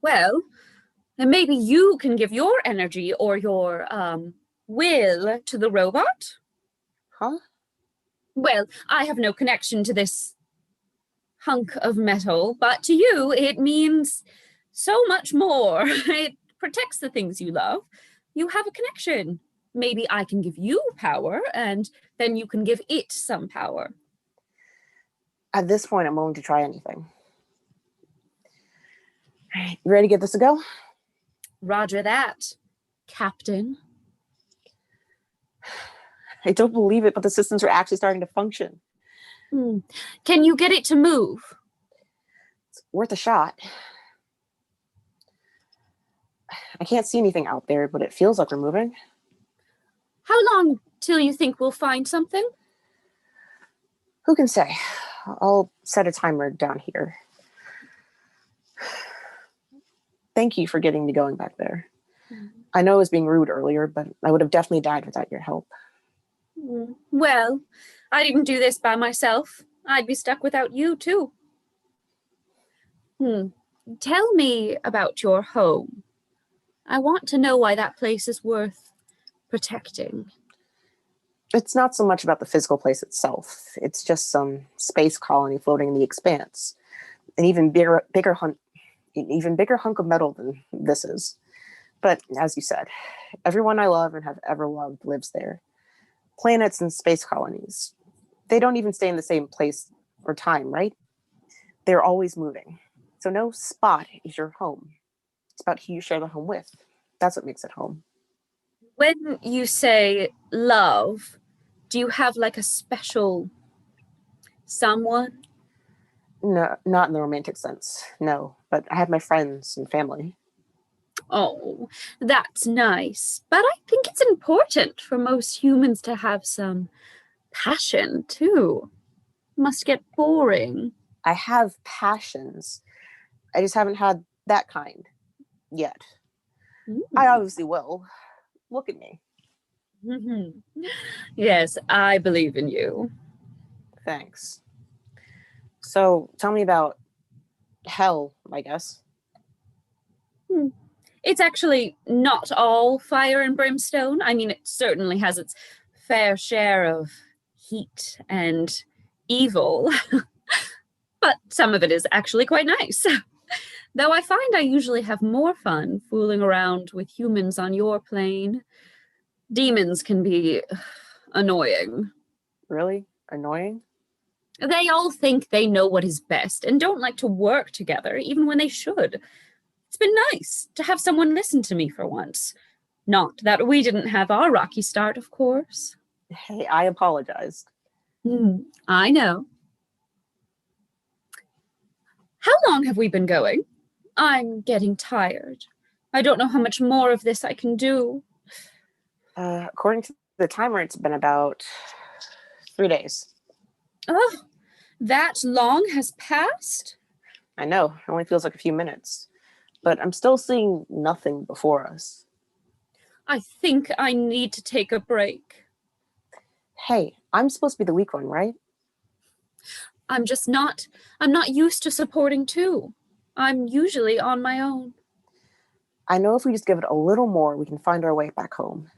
Well, then maybe you can give your energy or your will to the robot? Huh? Well, I have no connection to this hunk of metal, but to you it means so much more. It protects the things you love. You have a connection. Maybe I can give you power, and then you can give it some power. At this point, I'm willing to try anything. All right, you ready to give this a go? Roger that, Captain. I don't believe it, but the systems are actually starting to function. Can you get it to move? It's worth a shot. I can't see anything out there, but it feels like we're moving. How long till you think we'll find something? Who can say? I'll set a timer down here. Thank you for getting me going back there. I know I was being rude earlier, but I would have definitely died without your help. Well, I didn't do this by myself. I'd be stuck without you, too. Tell me about your home. I want to know why that place is worth protecting. It's not so much about the physical place itself. It's just some space colony floating in the expanse. An even bigger hunk of metal than this is. But as you said, everyone I love and have ever loved lives there. Planets and space colonies. They don't even stay in the same place or time, right? They're always moving. So no spot is your home. It's about who you share the home with. That's what makes it home. When you say love, do you have like a special someone? No, not in the romantic sense, no. But I have my friends and family. Oh, that's nice. But I think it's important for most humans to have some passion, too. Must get boring. I have passions. I just haven't had that kind yet. I obviously will. Look at me. Yes, I believe in you. Thanks. So tell me about hell, I guess. It's actually not all fire and brimstone. I mean, it certainly has its fair share of heat and evil. But some of it is actually quite nice. Though I find I usually have more fun fooling around with humans on your plane. Demons can be annoying. Really? Annoying? They all think they know what is best and don't like to work together, even when they should. It's been nice to have someone listen to me for once. Not that we didn't have our rocky start, of course. Hey, I apologized. I know. How long have we been going? I'm getting tired. I don't know how much more of this I can do. According to the timer, it's been about 3 days. Oh, that long has passed? I know, it only feels like a few minutes. But I'm still seeing nothing before us. I think I need to take a break. Hey, I'm supposed to be the weak one, right? I'm not used to supporting two. I'm usually on my own. I know if we just give it a little more, we can find our way back home.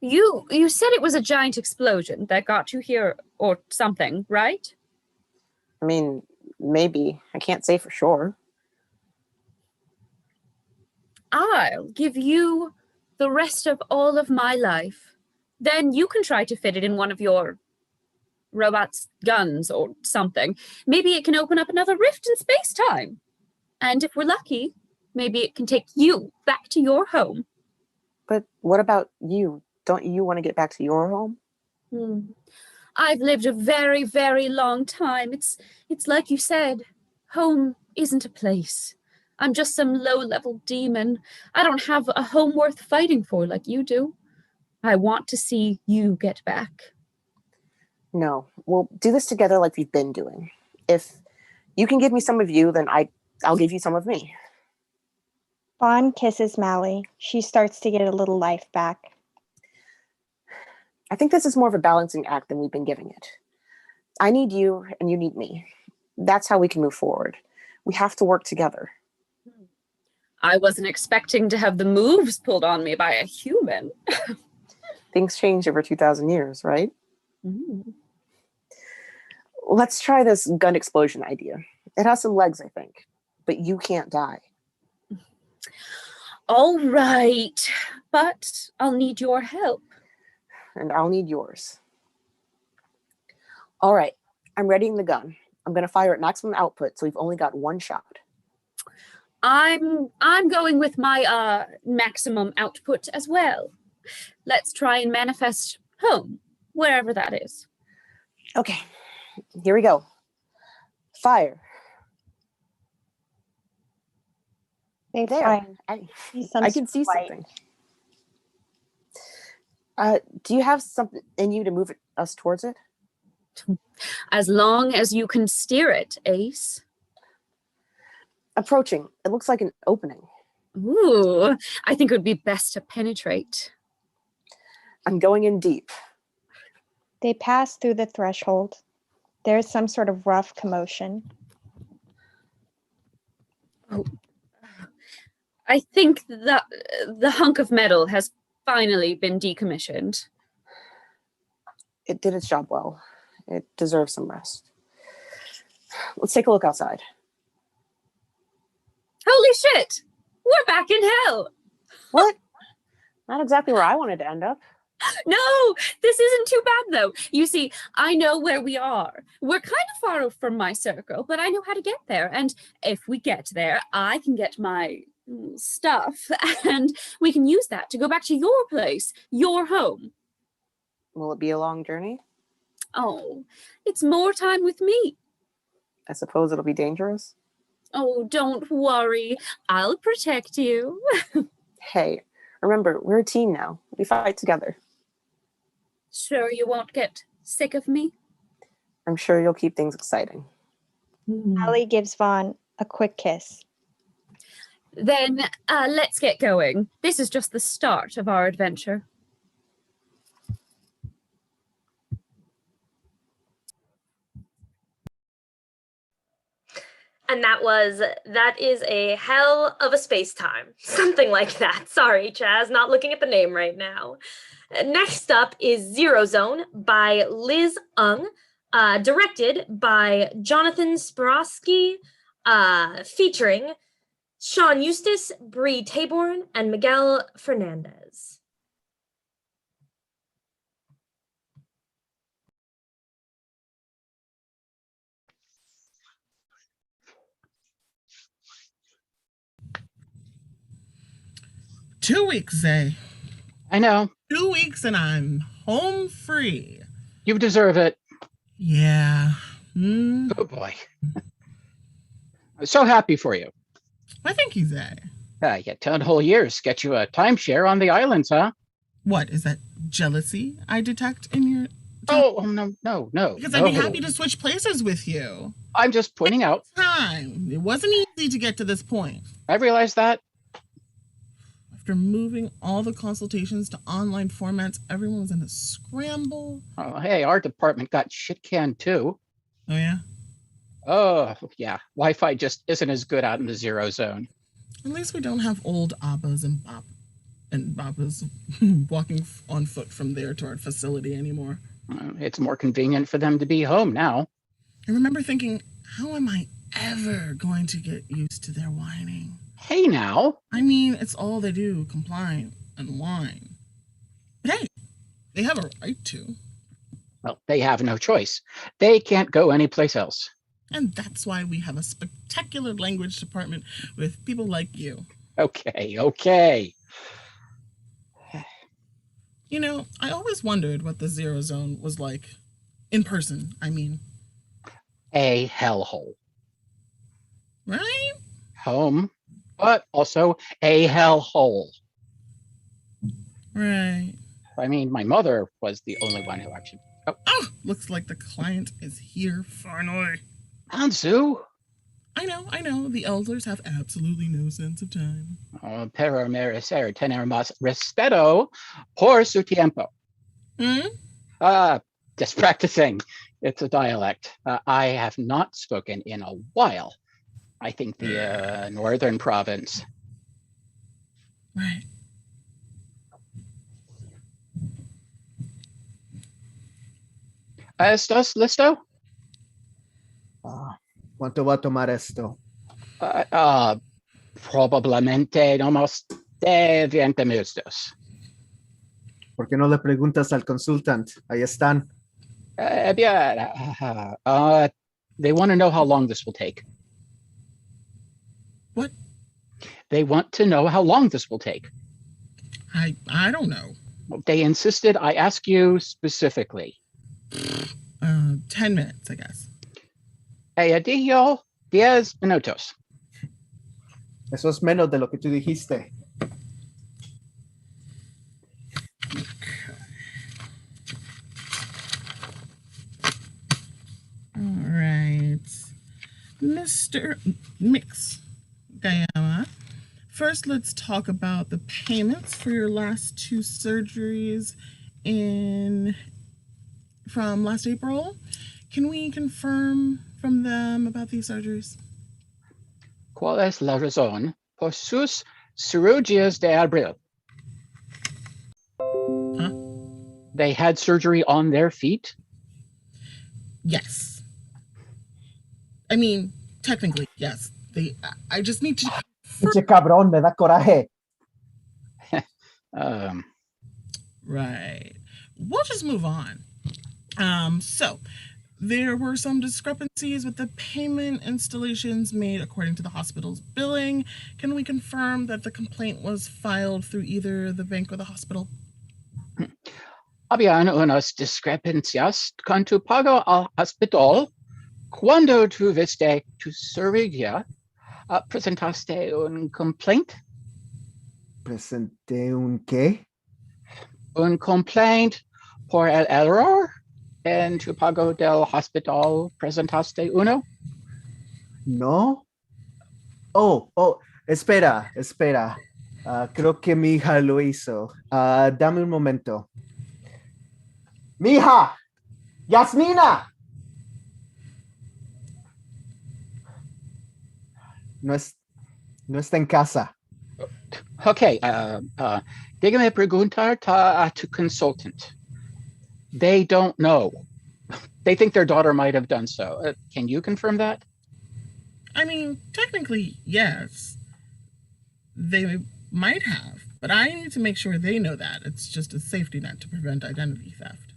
You said it was a giant explosion that got you here or something, right? I mean, maybe. I can't say for sure. I'll give you the rest of all of my life. Then you can try to fit it in one of your robot's guns or something. Maybe it can open up another rift in space-time. And if we're lucky, maybe it can take you back to your home. But what about you? Don't you want to get back to your home? I've lived a very, very long time. It's like you said, home isn't a place. I'm just some low-level demon. I don't have a home worth fighting for like you do. I want to see you get back. No, we'll do this together like we've been doing. If you can give me some of you, then I'll give you some of me. Vann kisses Millie. She starts to get a little life back. I think this is more of a balancing act than we've been giving it. I need you and you need me. That's how we can move forward. We have to work together. I wasn't expecting to have the moves pulled on me by a human. Things change over 2,000 years, right? Mm. Let's try this gun explosion idea. It has some legs, I think, but you can't die. All right, but I'll need your help. And I'll need yours. All right, I'm readying the gun. I'm going to fire at maximum output, so we've only got one shot. I'm going with my maximum output as well. Let's try and manifest home, wherever that is. Okay, here we go. Fire. They There. fire. I Some can see light. something. Do you have something in you to move us towards it? As long as you can steer it, Ace. Approaching. It looks like an opening. Ooh, I think it would be best to penetrate. I'm going in deep. They pass through the threshold. There is some sort of rough commotion. Oh. I think the hunk of metal has finally been decommissioned. It did its job well. It deserves some rest. Let's take a look outside. Holy shit! We're back in hell! What? Not exactly where I wanted to end up. No, this isn't too bad though. You see, I know where we are. We're kind of far from my circle, but I know how to get there. And if we get there, I can get my stuff and we can use that to go back to your place, your home. Will it be a long journey? Oh, it's more time with me. I suppose it'll be dangerous. Oh, don't worry. I'll protect you. Hey, remember, we're a team now. We fight together. Sure you won't get sick of me? I'm sure you'll keep things exciting. Millie gives Vann a quick kiss. Then let's get going. This is just the start of our adventure. And that is a hell of a space-time. Something like that. Sorry, Chaz, not looking at the name right now. Next up is Zero Zone by Liz Ung, directed by Jonathan Sparosky, featuring Sean Eustace, Bree Taborn, and Miguel Fernandez. Two weeks, Zay. I know. 2 weeks and I'm home free. You deserve it. Yeah. Oh boy. I'm so happy for you. Why, thank you, Zay. Yeah, 10 whole years. Get you a timeshare on the islands, huh? What, is that jealousy I detect in your... Oh, no. Because I'd be happy to switch places with you. I'm just pointing out. Time. It wasn't easy to get to this point. I realize that. After moving all the consultations to online formats, everyone was in a scramble. Oh, hey, our department got shit canned too. Oh, yeah? Oh, yeah. Wi-Fi just isn't as good out in the Zero Zone. At least we don't have old Abbas and Babas walking on foot from there to our facility anymore. It's more convenient for them to be home now. I remember thinking, how am I ever going to get used to their whining? Hey, now. I mean, it's all they do, comply and whine. But hey, they have a right to. Well, they have no choice. They can't go anyplace else. And that's why we have a spectacular language department with people like you. Okay. You know, I always wondered what the Zero Zone was like. In person, I mean. A hellhole. Right? Home, but also a hellhole. Right. I mean, my mother was the only one who actually... Oh, looks like the client is here finally. Anzu? I know. The elders have absolutely no sense of time. Pero merecer tener más respeto por su tiempo. Just practicing. It's a dialect. I have not spoken in a while. I think the northern province. Right. ¿Estás listo? ¿Cuánto va a tomar esto? Probablemente nomás de 20 minutos. ¿Por qué no le preguntas al consultant? Ahí están. Bien. They want to know how long this will take. What? They want to know how long this will take. I don't know. They insisted I ask you specifically. 10 minutes, I guess. Dijo 10 minutos. Eso es menos de lo que tú dijiste. All right. Mr. Mix Gayama. First, let's talk about the payments for your last 2 surgeries from last April. Can we confirm from them about these surgeries? ¿Cuál es la razón por sus cirugías de abril? Huh? They had surgery on their feet? Yes. I mean, technically, yes. I just need to... Pinche cabrón, me da coraje. Right. We'll just move on. So there were some discrepancies with the payment installations made according to the hospital's billing. Can we confirm that the complaint was filed through either the bank or the hospital? Habían unas discrepancias con tu pago al hospital. Cuando tuviste tu cirugía, ¿presentaste un complaint? ¿Presenté un qué? Un complaint por el error en tu pago del hospital. ¿Presentaste uno? No. Oh, espera. Creo que mi hija lo hizo. Dame un momento. ¡Mi hija! ¡Yasmina! No está en casa. Okay, dígame preguntar a tu consultant. They don't know. They think their daughter might have done so. Can you confirm that? I mean, technically, yes. They might have, but I need to make sure they know that. It's just a safety net to prevent identity theft.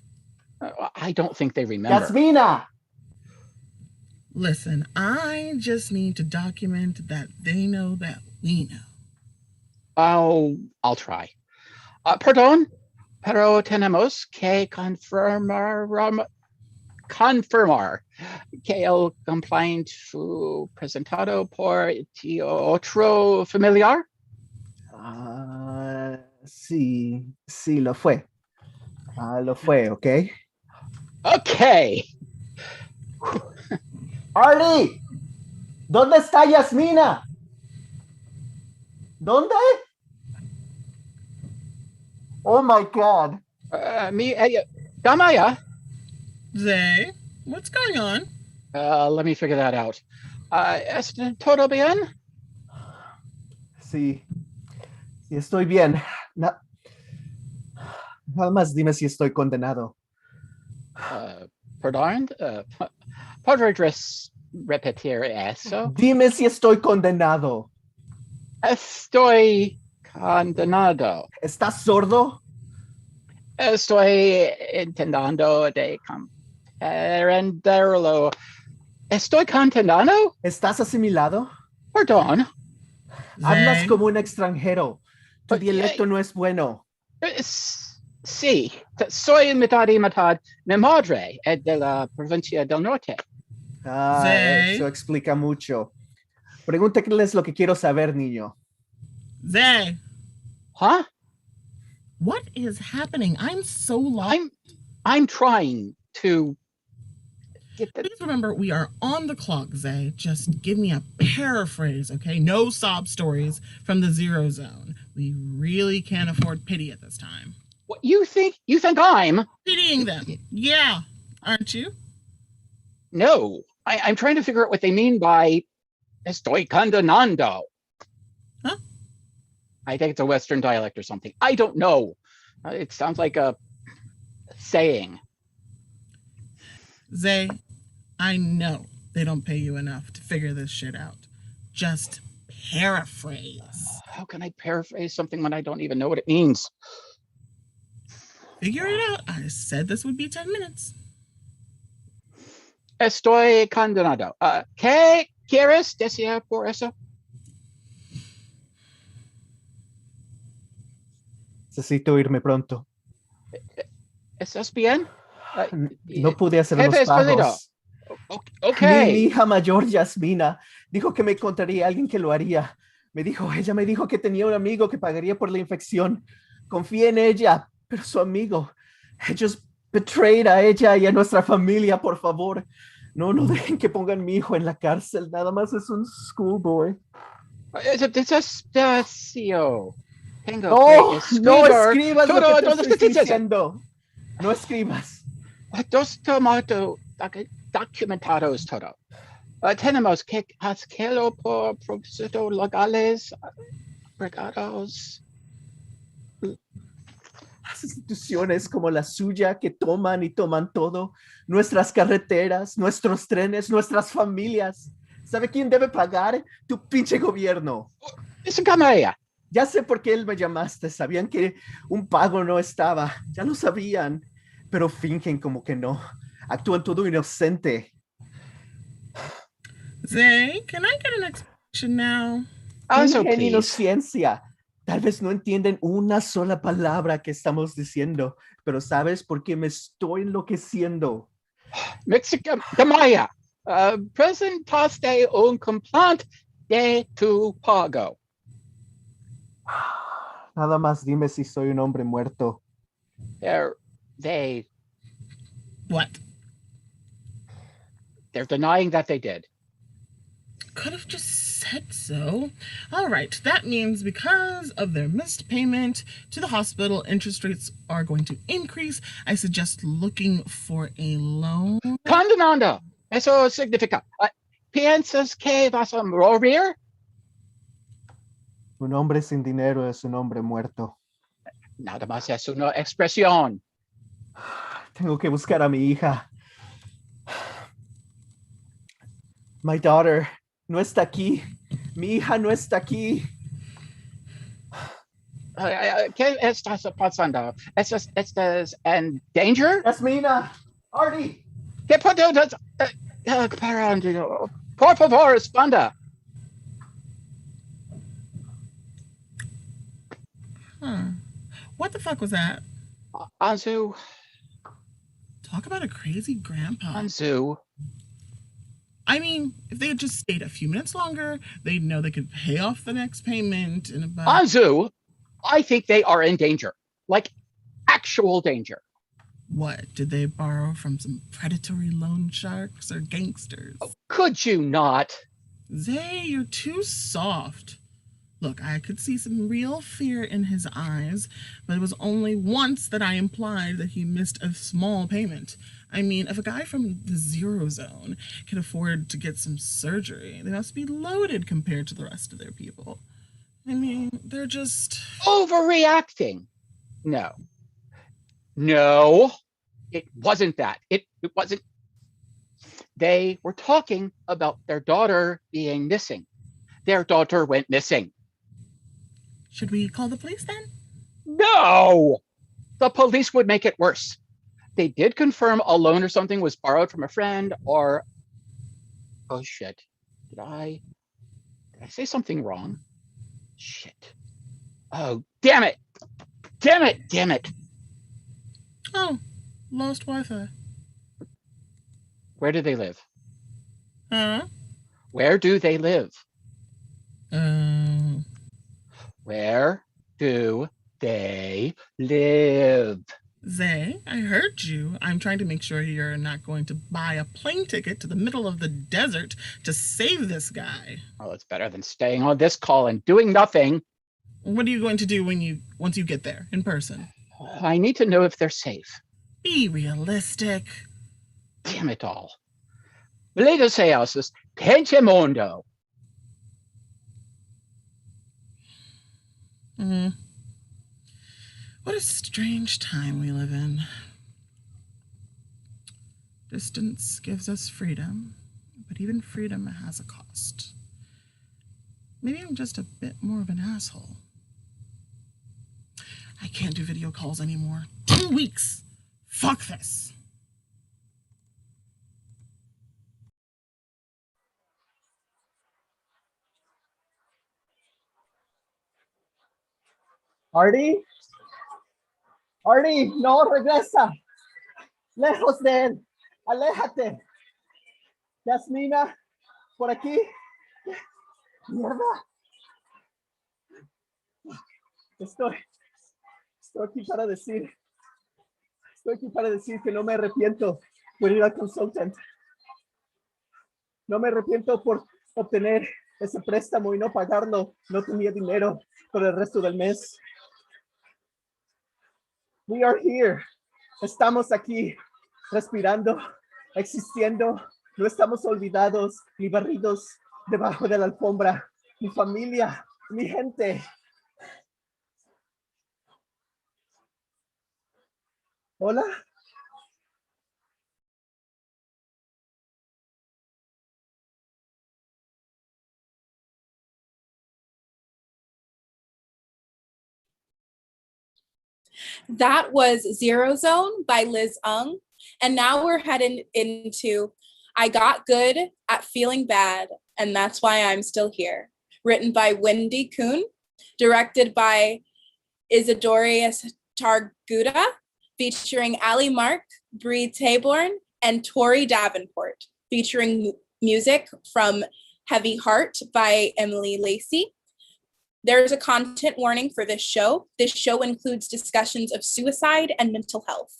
I don't think they remember. Yasmina! Listen, I just need to document that they know that we know. I'll try. Perdón, pero tenemos que confirmar que el complaint fue presentado por otro familiar. Sí, lo fue. Lo fue, ¿ok? Okay. Arlie, ¿dónde está Yasmina? ¿Dónde? Oh my God. Damaya. Zay, what's going on? Let me figure that out. ¿Está todo bien? Sí, estoy bien. Nada más dime si estoy condenado. Perdón, ¿podrías repetir eso? Dime si estoy condenado. Estoy condenado. ¿Estás sordo? Estoy intentando de comprenderlo. ¿Estoy condenado? ¿Estás asimilado? Perdón. Hablas como un extranjero. Tu dialecto no es bueno. Sí, soy mitad y mitad. Mi madre es de la provincia del norte. Eso explica mucho. Pregúntales lo que quiero saber, niño. Zay. Huh? What is happening? I'm so lost. I'm trying to. Please remember, we are on the clock, Zay. Just give me a paraphrase, okay? No sob stories from the zero zone. We really can't afford pity at this time. What you think I'm pitying them? Yeah, aren't you? No, I'm trying to figure out what they mean by estoy condenando. Huh? I think it's a Western dialect or something. I don't know. It sounds like a saying. Zay, I know they don't pay you enough to figure this shit out. Just paraphrase. How can I paraphrase something when I don't even know what it means? Figure it out. I said this would be 10 minutes. Estoy condenado. ¿Qué quieres decir por eso? Necesito irme pronto. ¿Estás bien? No pude hacer los pagos. Okay. Mi hija mayor, Yasmina, dijo que me encontraría alguien que lo haría. Ella me dijo que tenía un amigo que pagaría por la infección. Confié en ella, pero su amigo. Ellos betrayed a ella y a nuestra familia, por favor. No dejen que pongan mi hijo en la cárcel. Nada más es un schoolboy. Despacio. No escribas lo que te estoy diciendo. No escribas. Dos documentados todo. Tenemos que hacerlo por propósitos legales. Regados. Instituciones como la suya que toman y toman todo, nuestras carreteras, nuestros trenes, nuestras familias. ¿Sabe quién debe pagar? Tu pinche gobierno. Es cámara. Ya sé por qué él me llamaste. Sabían que un pago no estaba. Ya lo sabían. Pero fingen como que no. Actúan todo inocente. Zay, can I get an explanation now? Fingen inocencia. Tal vez no entienden una sola palabra que estamos diciendo, pero ¿sabes por qué me estoy enloqueciendo? Mexican Maya, presentaste un complaint de tu pago. Nada más dime si soy un hombre muerto. What? They're denying that they did. Could have just said so. All right, that means because of their missed payment to the hospital, interest rates are going to increase. I suggest looking for a loan. Condenando. Eso significa. ¿Piensas que vas a morir? Un hombre sin dinero es un hombre muerto. Nada más es una expresión. Tengo que buscar a mi hija. My daughter no está aquí. Mi hija no está aquí. ¿Qué estás pasando? ¿Estás en danger? Yasmina, Artie. ¿Qué puedo por favor, responda. What the fuck was that? Anzu. Talk about a crazy grandpa. Anzu. I mean, if they had just stayed a few minutes longer, they'd know they could pay off the next payment in about... Anzu, I think they are in danger. Like, actual danger. What? Did they borrow from some predatory loan sharks or gangsters? Oh, could you not? Zay, you're too soft. Look, I could see some real fear in his eyes, but it was only once that I implied that he missed a small payment. I mean, if a guy from the zero zone can afford to get some surgery, they must be loaded compared to the rest of their people. I mean, they're just... Overreacting. No. No, it wasn't that. It wasn't. They were talking about their daughter being missing. Their daughter went missing. Should we call the police then? No! The police would make it worse. They did confirm a loan or something was borrowed from a friend or... Oh, shit. Did I say something wrong? Shit. Oh, damn it! Damn it! Damn it! Oh, lost Wi-Fi. Where do they live? Huh? Where do they live? Where do they live? Zay, I heard you. I'm trying to make sure you're not going to buy a plane ticket to the middle of the desert to save this guy. Oh, it's better than staying on this call and doing nothing. What are you going to do once you get there in person? I need to know if they're safe. Be realistic. Damn it all. Maldito seas, es pinche mundo. What a strange time we live in. Distance gives us freedom, but even freedom has a cost. Maybe I'm just a bit more of an asshole. I can't do video calls anymore. 2 weeks. Fuck this. Artie? Artie, no, regresa. Lejos de él. Aléjate. Yasmina, por aquí. Mierda. Estoy aquí para decir que no me arrepiento por ir al consultant. No me arrepiento por obtener ese préstamo y no pagarlo. No tenía dinero por el resto del mes. We are here. Estamos aquí, respirando, existiendo. No estamos olvidados ni barridos debajo de la alfombra. Mi familia, mi gente. Hola. That was Zero Zone by Liz Ung. And now we're heading into I Got Good at Feeling Bad, and That's Why I'm Still Here. Written by Wendy Kuhn, directed by Isadora Targuda, featuring Ali Mark, Bree Taborn, and Tori Davenport, featuring music from Heavy Heart by Emily Lacey. There's a content warning for this show. This show includes discussions of suicide and mental health.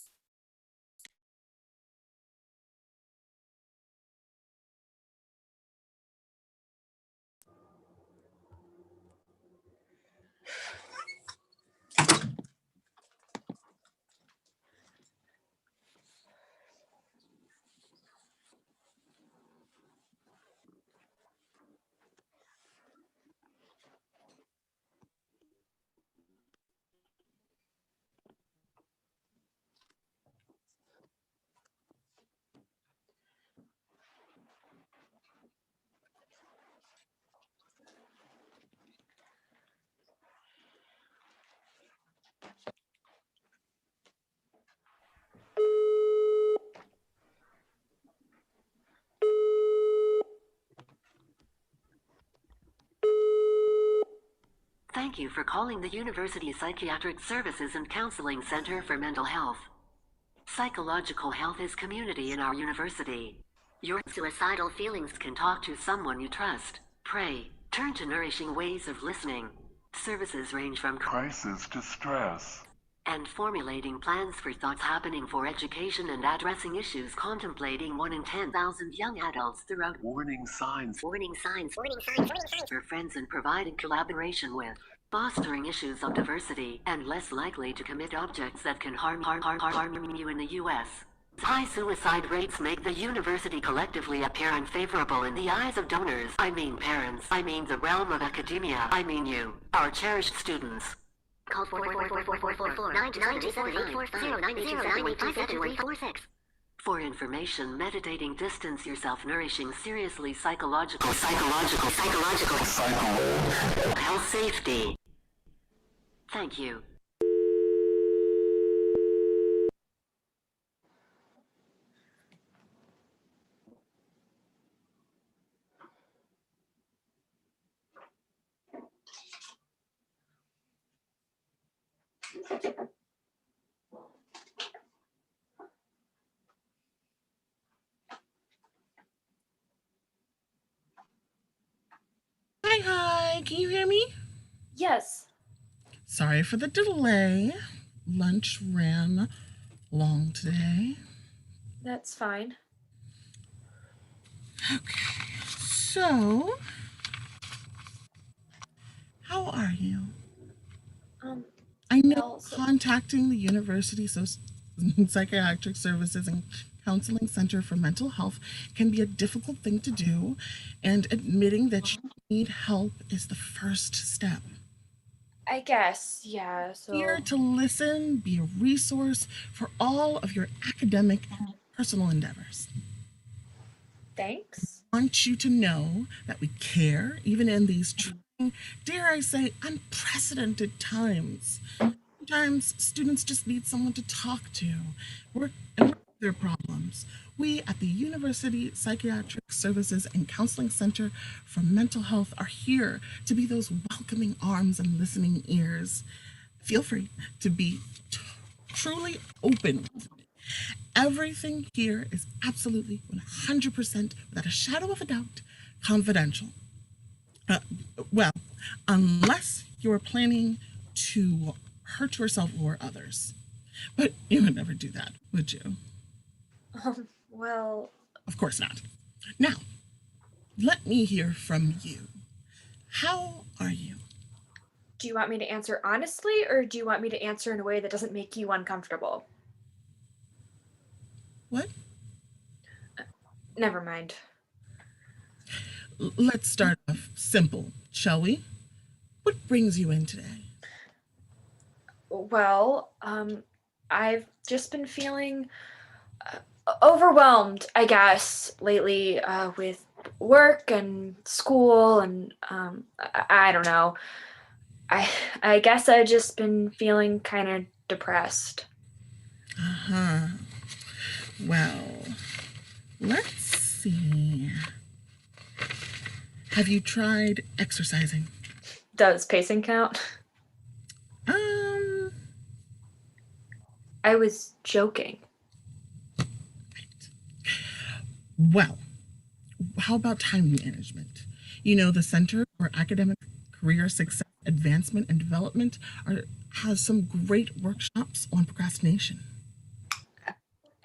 Thank you for calling the University Psychiatric Services and Counseling Center for Mental Health. Psychological health is community in our university. Your suicidal feelings can talk to someone you trust. Pray, turn to nourishing ways of listening. Services range from crisis to stress and formulating plans for thoughts happening for education and addressing issues contemplating 1 in 10,000 young adults throughout warning signs for friends and providing collaboration with fostering issues of diversity and less likely to commit objects that can harm you in the U.S. High suicide rates make the university collectively appear unfavorable in the eyes of donors. I mean parents. I mean the realm of academia. I mean you, our cherished students. Call 444-927-845-092-7-827-846. For information, meditating, distance yourself, nourishing, seriously psychological health safety. Thank you. Hi, can you hear me? Yes. Sorry for the delay. Lunch ran long today. That's fine. Okay, so how are you? I know contacting the University Psychiatric Services and Counseling Center for Mental Health can be a difficult thing to do, and admitting that you need help is the first step. I guess, yeah, so... Here to listen, be a resource for all of your academic and personal endeavors. Thanks. I want you to know that we care, even in these trying, dare I say, unprecedented times. Sometimes students just need someone to talk to, work their problems. We at the University Psychiatric Services and Counseling Center for Mental Health are here to be those welcoming arms and listening ears. Feel free to be truly open. Everything here is absolutely 100%, without a shadow of a doubt, confidential. Well, unless you are planning to hurt yourself or others. But you would never do that, would you? Well... Of course not. Now, let me hear from you. How are you? Do you want me to answer honestly, or do you want me to answer in a way that doesn't make you uncomfortable? What? Never mind. Let's start off simple, shall we? What brings you in today? Well, I've just been feeling overwhelmed, I guess, lately with work and school, and I don't know. I guess I've just been feeling kind of depressed. Uh-huh. Well, let's see. Have you tried exercising? Does pacing count? I was joking. Well, how about time management? You know, the Center for Academic Career Success, Advancement, and Development has some great workshops on procrastination.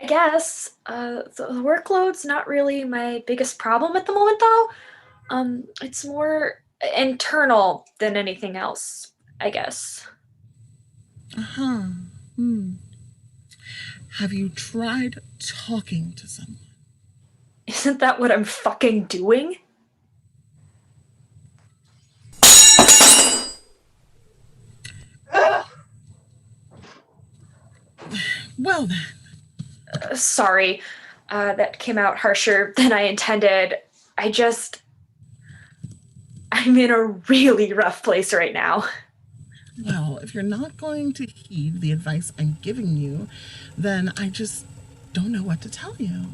I guess the workload's not really my biggest problem at the moment, though. It's more internal than anything else, I guess. Uh-huh. Have you tried talking to someone? Isn't that what I'm fucking doing? Well then. Sorry, that came out harsher than I intended. I'm in a really rough place right now. Well, if you're not going to heed the advice I'm giving you, then I just don't know what to tell you.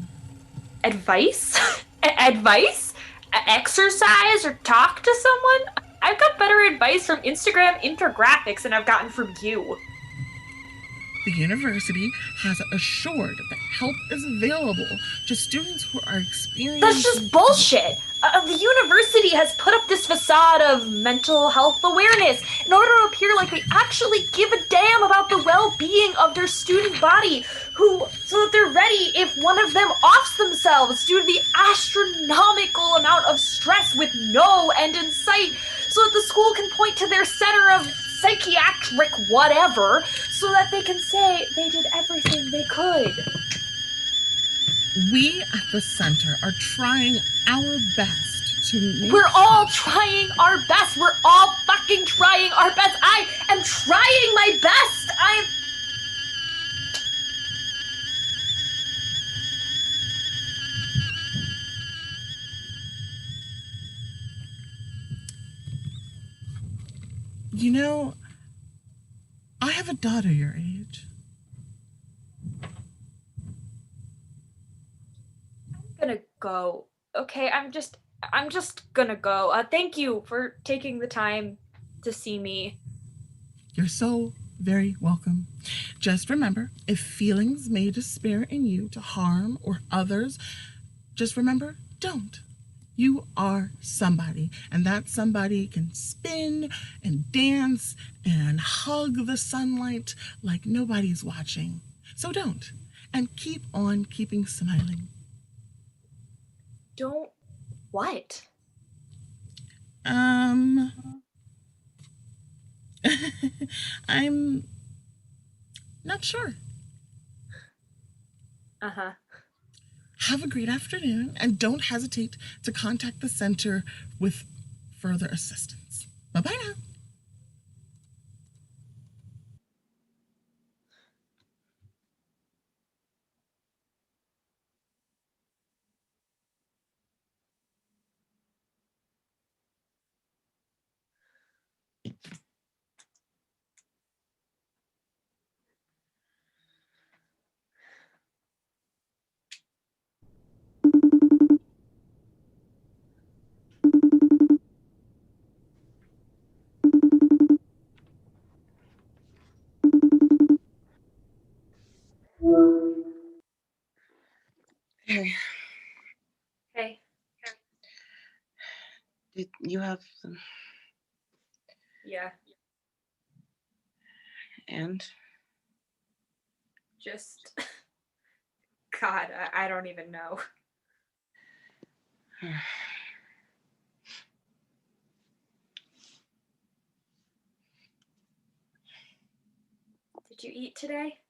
Advice? Advice? Exercise or talk to someone? I've got better advice from Instagram infographics than I've gotten from you. The university has assured that help is available to students who are experiencing... That's just bullshit! The university has put up this facade of mental health awareness in order to appear like they actually give a damn about the well-being of their student body, so that they're ready if one of them offs themselves due to the astronomical amount of stress with no end in sight, so that the school can point to their center of psychiatric whatever, so that they can say they did everything they could. We at the center are trying our best to make... We're all trying our best. We're all fucking trying our best. I am trying my best. You know, I have a daughter your age. I'm gonna go. Okay, I'm just gonna go. Thank you for taking the time to see me. You're so very welcome. Just remember, if feelings may despair in you to harm or others, just remember, don't. You are somebody, and that somebody can spin and dance and hug the sunlight like nobody's watching. So don't. And keep on keeping smiling. Don't what? I'm not sure. Uh-huh. Have a great afternoon, and don't hesitate to contact the center with further assistance. Bye-bye now. Hey, Hey. did you have them? Yeah. And? Just God, I don't even know. Did you eat today?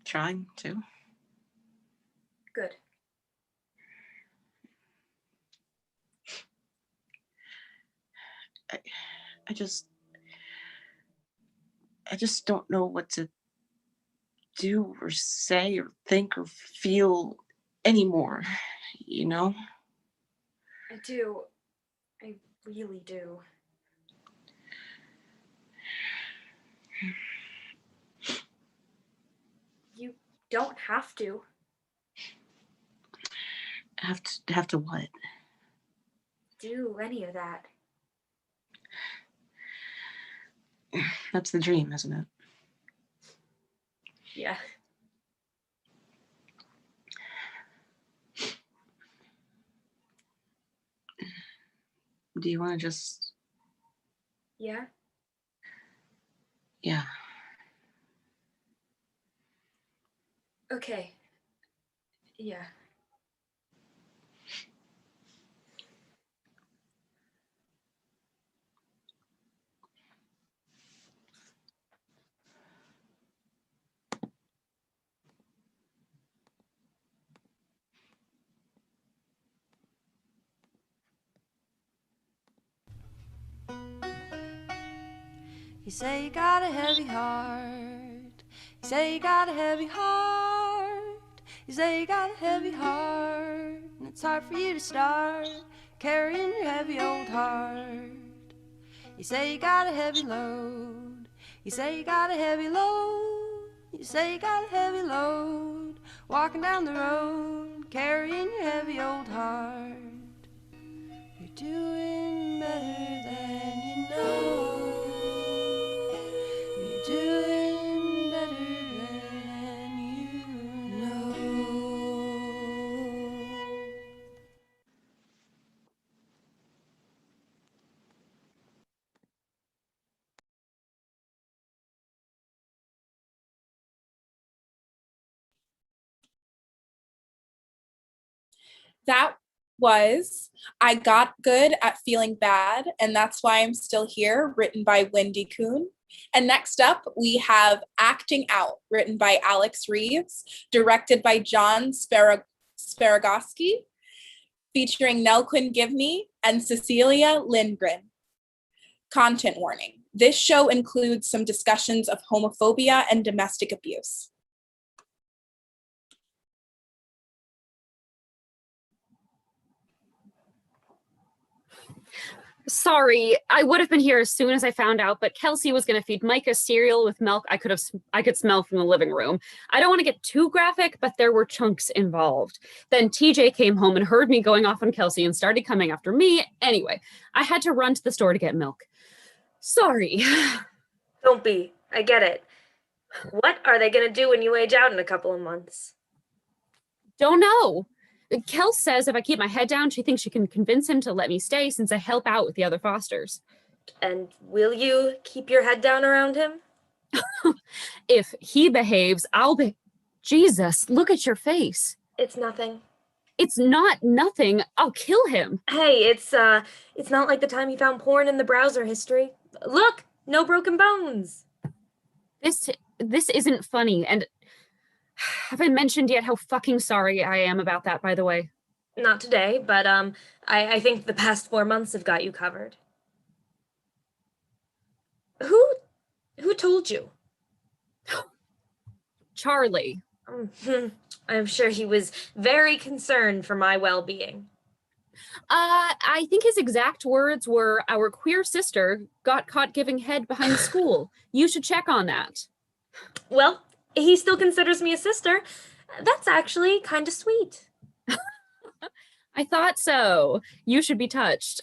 Trying to. Good. I just don't know what to do or say or think or feel anymore, you know? I do. I really do. You don't have to. Have to what? Do any of that. That's the dream, isn't it? Yeah. Do you want to just... Yeah? Yeah. Okay. Yeah. You say you got a heavy heart. You say you got a heavy heart. You say you got a heavy heart. And it's hard for you to start carrying your heavy old heart. You say you got a heavy load. You say you got a heavy load. You say you got a heavy load. Walking down the road carrying your heavy old heart. You're doing better than you know. Doing better than you know. That was I Got Good at Feeling Bad, and That's Why I'm Still Here, written by Wendy Kuhn. And next up, we have Acting Out, written by Alex Reeves, directed by John Sparagoski, featuring Nell Quinn-Gibney and Cecilia Lindgren. Content warning. This show includes some discussions of homophobia and domestic abuse. Sorry, I would have been here as soon as I found out, but Kelsey was going to feed Micah cereal with milk I could smell from the living room. I don't want to get too graphic, but there were chunks involved. Then TJ came home and heard me going off on Kelsey and started coming after me. Anyway, I had to run to the store to get milk. Sorry. Don't be. I get it. What are they going to do when you age out in a couple of months? Don't know. Kel says if I keep my head down, she thinks she can convince him to let me stay since I help out with the other fosters. And will you keep your head down around him? If he behaves, I'll be... Jesus, look at your face. It's nothing. It's not nothing. I'll kill him. Hey, it's not like the time you found porn in the browser history. Look, no broken bones. This isn't funny, and have I mentioned yet how fucking sorry I am about that, by the way? Not today, but I think the past 4 months have got you covered. Who told you? Charlie. I'm sure he was very concerned for my well-being. I think his exact words were, our queer sister got caught giving head behind school. You should check on that. Well, he still considers me a sister. That's actually kind of sweet. I thought so. You should be touched.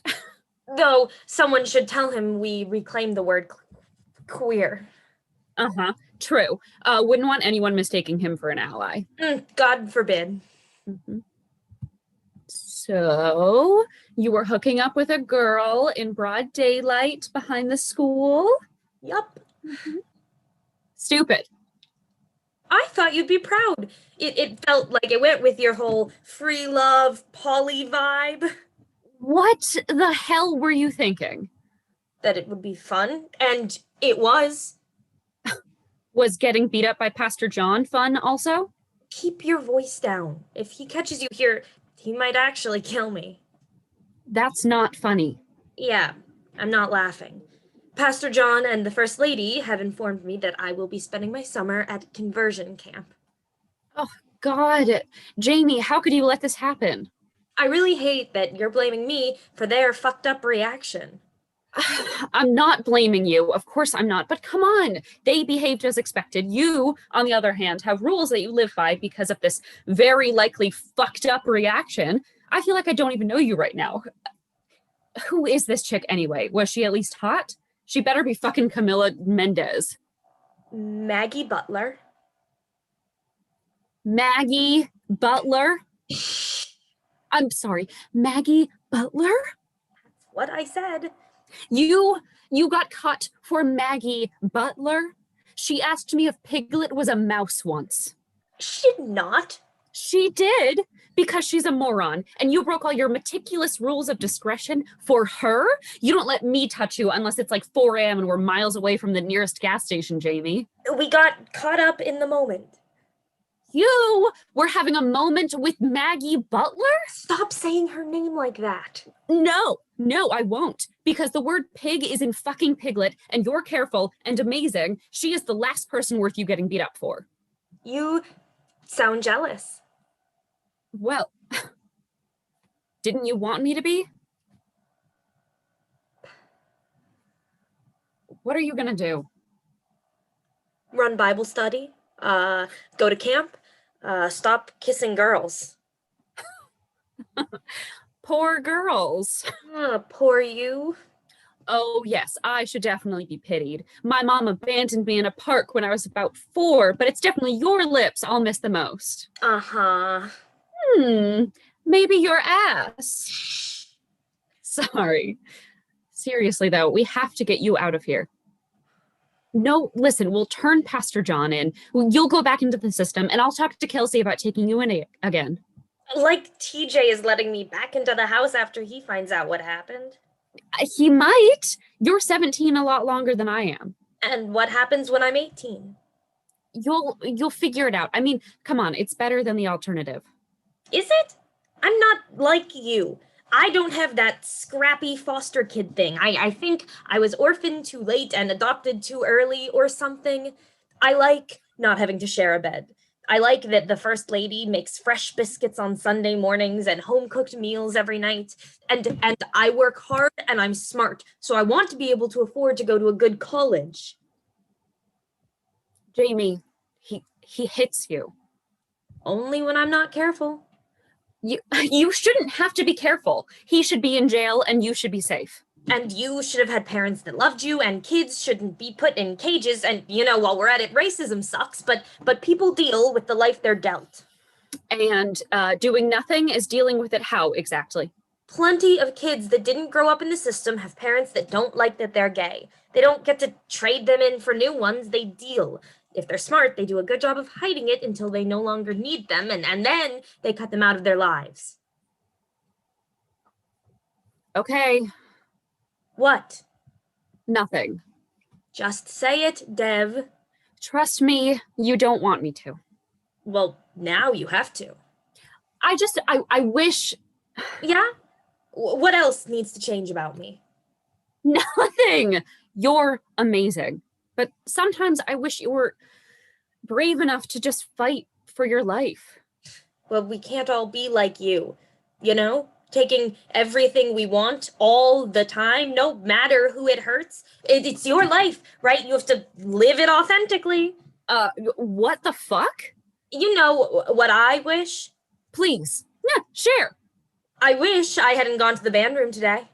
Though someone should tell him we reclaim the word queer. Uh-huh. True. Wouldn't want anyone mistaking him for an ally. God forbid. Mm-hmm. So, you were hooking up with a girl in broad daylight behind the school? Yup. Mm-hmm. Stupid. I thought you'd be proud. It felt like it went with your whole free love, poly vibe. What the hell were you thinking? That it would be fun, and it was. Was getting beat up by Pastor John fun also? Keep your voice down. If he catches you here, he might actually kill me. That's not funny. Yeah, I'm not laughing. Pastor John and the First Lady have informed me that I will be spending my summer at conversion camp. Oh, God. Jamie, how could you let this happen? I really hate that you're blaming me for their fucked up reaction. I'm not blaming you. Of course I'm not. But come on. They behaved as expected. You, on the other hand, have rules that you live by because of this very likely fucked up reaction. I feel like I don't even know you right now. Who is this chick anyway? Was she at least hot? She better be fucking Camila Mendez. Maggie Butler. Maggie Butler? I'm sorry. Maggie Butler? That's what I said. You got caught for Maggie Butler? She asked me if Piglet was a mouse once. She did not. She did, because she's a moron, and you broke all your meticulous rules of discretion for her? You don't let me touch you unless it's like 4 a.m. and we're miles away from the nearest gas station, Jamie. We got caught up in the moment. You were having a moment with Maggie Butler? Stop saying her name like that. No, I won't. Because the word pig is in fucking Piglet, and you're careful and amazing. She is the last person worth you getting beat up for. You sound jealous. Well, didn't you want me to be? What are you gonna do? Run Bible study, go to camp, stop kissing girls. Poor girls. Poor you. Oh, yes, I should definitely be pitied. My mom abandoned me in a park when I was about 4, but it's definitely your lips I'll miss the most. Uh-huh. Maybe your ass. Sorry. Seriously, though, we have to get you out of here. No, listen, we'll turn Pastor John in. You'll go back into the system, and I'll talk to Kelsey about taking you in again. Like TJ is letting me back into the house after he finds out what happened. He might. You're 17 a lot longer than I am. And what happens when I'm 18? You'll figure it out. I mean, come on, it's better than the alternative. Is it? I'm not like you. I don't have that scrappy foster kid thing. I think I was orphaned too late and adopted too early or something. I like not having to share a bed. I like that the First Lady makes fresh biscuits on Sunday mornings and home-cooked meals every night. And I work hard and I'm smart, so I want to be able to afford to go to a good college. Jamie, he hits you. Only when I'm not careful. You shouldn't have to be careful. He should be in jail and you should be safe. And you should have had parents that loved you, and kids shouldn't be put in cages. And, while we're at it, racism sucks, but people deal with the life they're dealt. And doing nothing is dealing with it how exactly? Plenty of kids that didn't grow up in the system have parents that don't like that they're gay. They don't get to trade them in for new ones, they deal. If they're smart, they do a good job of hiding it until they no longer need them, and then they cut them out of their lives. Okay. What? Nothing. Just say it, Dev. Trust me, you don't want me to. Well, now you have to. I wish... Yeah? What else needs to change about me? Nothing. You're amazing. But sometimes I wish you were brave enough to just fight for your life. Well, we can't all be like you, you know? Taking everything we want all the time, no matter who it hurts. It's your life, right? You have to live it authentically. What the fuck? You know what I wish? Please. Yeah, share. I wish I hadn't gone to the band room today.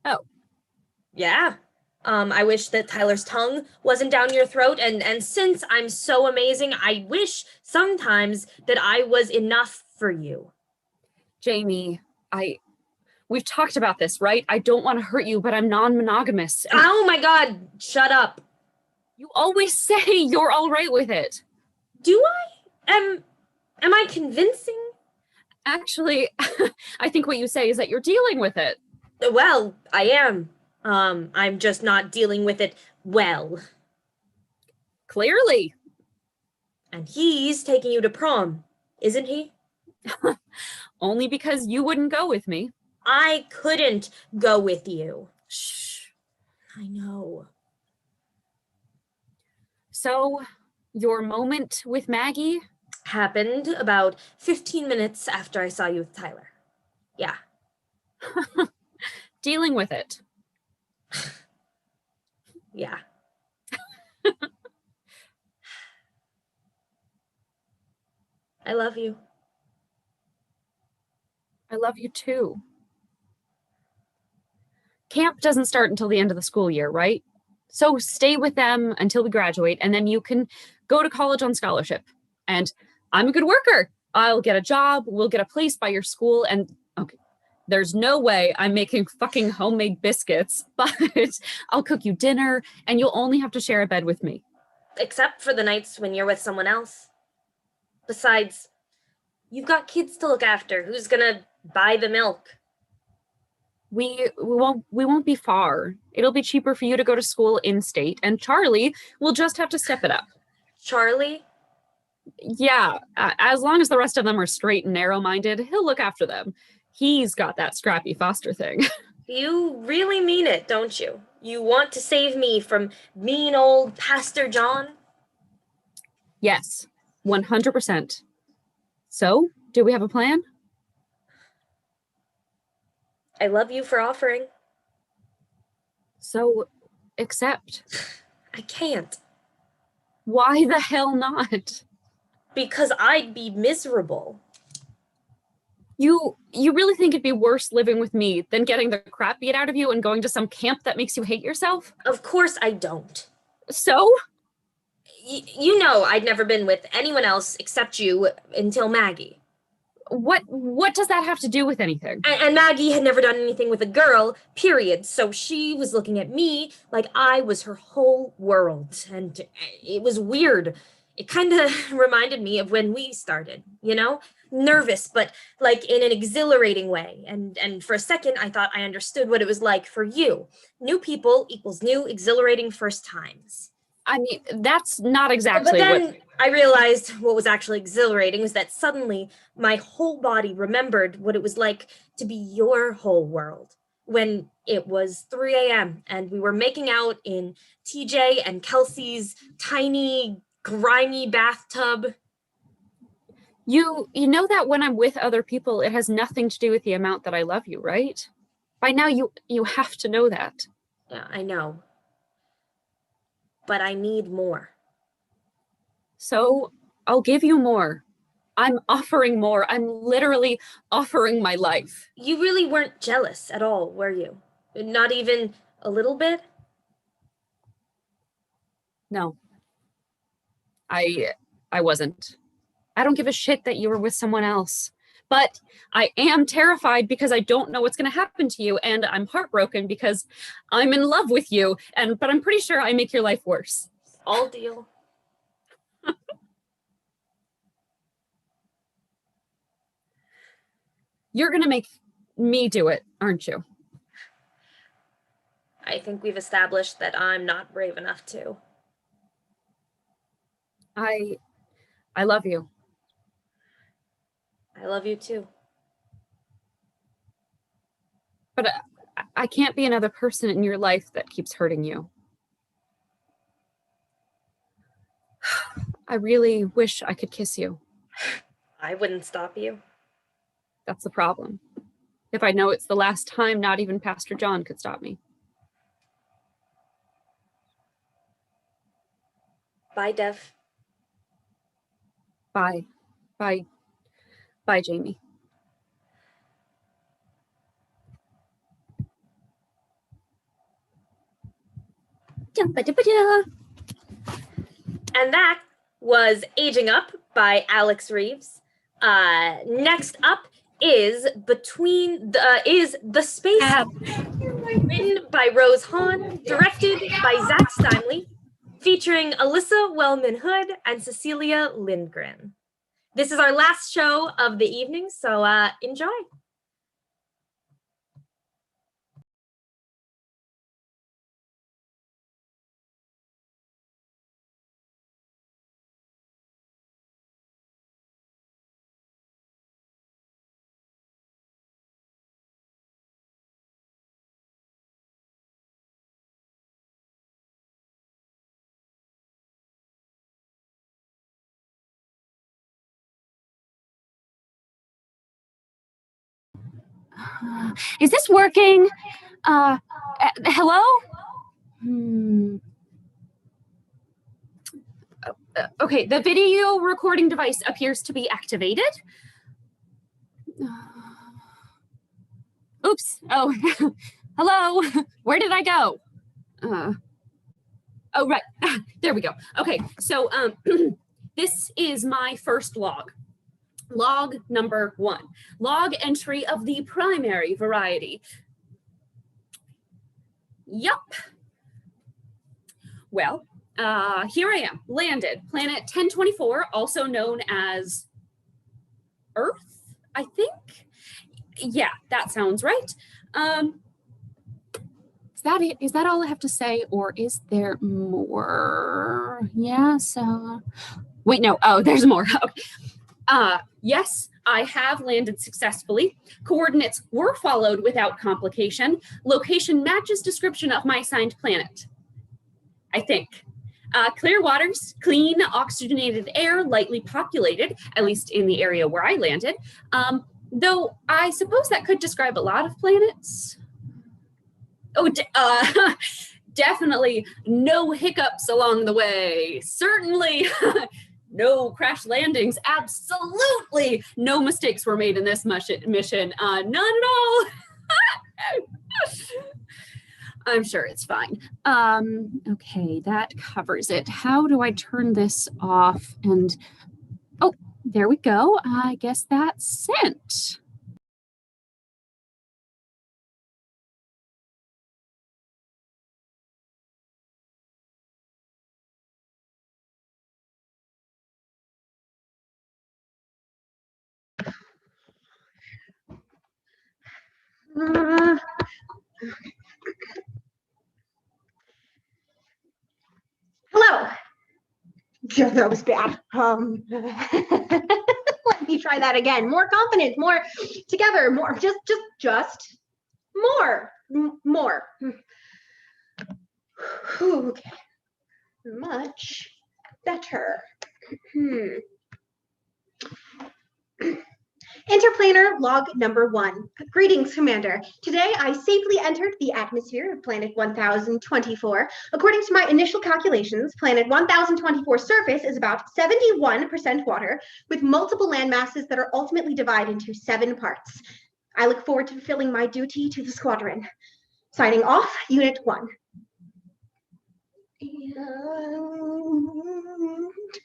Oh. Yeah. I wish that Tyler's tongue wasn't down your throat, and since I'm so amazing, I wish sometimes that I was enough for you. Jamie, we've talked about this, right? I don't want to hurt you, but I'm non-monogamous. Oh my God, shut up. You always say you're all right with it. Do I? Am I convincing? Actually, I think what you say is that you're dealing with it. Well, I am. I'm just not dealing with it well. Clearly. And he's taking you to prom, isn't he? Only because you wouldn't go with me. I couldn't go with you. Shh. I know. So, your moment with Maggie? Happened about 15 minutes after I saw you with Tyler. Yeah. Dealing with it. Yeah. I love you. I love you too. Camp doesn't start until the end of the school year, right? So stay with them until we graduate, and then you can go to college on scholarship. And I'm a good worker. I'll get a job, we'll get a place by your school, and okay, there's no way I'm making fucking homemade biscuits, but I'll cook you dinner, and you'll only have to share a bed with me. Except for the nights when you're with someone else. Besides, you've got kids to look after. Who's gonna buy the milk? We won't be far. It'll be cheaper for you to go to school in-state, and Charlie will just have to step it up. Charlie? Yeah, as long as the rest of them are straight and narrow-minded, he'll look after them. He's got that scrappy foster thing. You really mean it, don't you? You want to save me from mean old Pastor John? Yes, 100%. So, do we have a plan? I love you for offering. So, accept. I can't. Why the hell not? Because I'd be miserable. You really think it'd be worse living with me than getting the crap beat out of you and going to some camp that makes you hate yourself? Of course I don't. So? You know I'd never been with anyone else except you until Maggie. What does that have to do with anything? And Maggie had never done anything with a girl, period. So she was looking at me like I was her whole world. And it was weird. It kind of reminded me of when we started, you know? Nervous, but like in an exhilarating way. And for a second, I thought I understood what it was like for you. New people equals new exhilarating first times. I mean, that's not exactly But then what... I realized what was actually exhilarating was that suddenly my whole body remembered what it was like to be your whole world when it was 3 a.m. and we were making out in TJ and Kelsey's tiny, grimy bathtub. You know that when I'm with other people, it has nothing to do with the amount that I love you, right? By now, you have to know that. Yeah, I know. But I need more. So I'll give you more. I'm offering more. I'm literally offering my life. You really weren't jealous at all, were you? Not even a little bit? No. I wasn't. I don't give a shit that you were with someone else. But I am terrified because I don't know what's going to happen to you, and I'm heartbroken because I'm in love with you, but I'm pretty sure I make your life worse. All deal. You're going to make me do it, aren't you? I think we've established that I'm not brave enough to. I love you. I love you too. But I can't be another person in your life that keeps hurting you. I really wish I could kiss you. I wouldn't stop you. That's the problem. If I know it's the last time, not even Pastor John could stop me. Bye, Dev. Bye. Bye. Bye, Jamie. And that was Aging Up by Alex Reeves. Next up is The Space, written by Rose Hahn, directed by Zach Stimely, featuring Alyssa Wellman-Hood and Cecilia Lindgren. This is our last show of the evening, so enjoy. Is this working? Hello? Okay, the video recording device appears to be activated. Oops. Oh, hello. Where did I go? Oh, right. There we go. Okay, so this is my first log. Log number 1. Log entry of the primary variety. Yup. Well, here I am, landed, planet 1024, also known as Earth, I think? Yeah, that sounds right. Is that it? Is that all I have to say, or is there more? Yeah, so... Wait, no. Oh, there's more. Okay. Yes, I have landed successfully. Coordinates were followed without complication. Location matches description of my assigned planet, I think. Clear waters, clean, oxygenated air, lightly populated, at least in the area where I landed. Though I suppose that could describe a lot of planets. Oh, definitely no hiccups along the way. Certainly no crash landings. Absolutely no mistakes were made in this mission. None at all. I'm sure it's fine. Okay, that covers it. How do I turn this off? And, oh, there we go. I guess that's sent. Hello. Yeah, that was bad. Let me try that again. More confidence, more together, more, just more, more. Okay, much better. Interplanar log number 1. Greetings, Commander. Today, I safely entered the atmosphere of planet 1024. According to my initial calculations, planet 1024's surface is about 71% water, with multiple land masses that are ultimately divided into 7 parts. I look forward to fulfilling my duty to the squadron. Signing off, Unit 1. And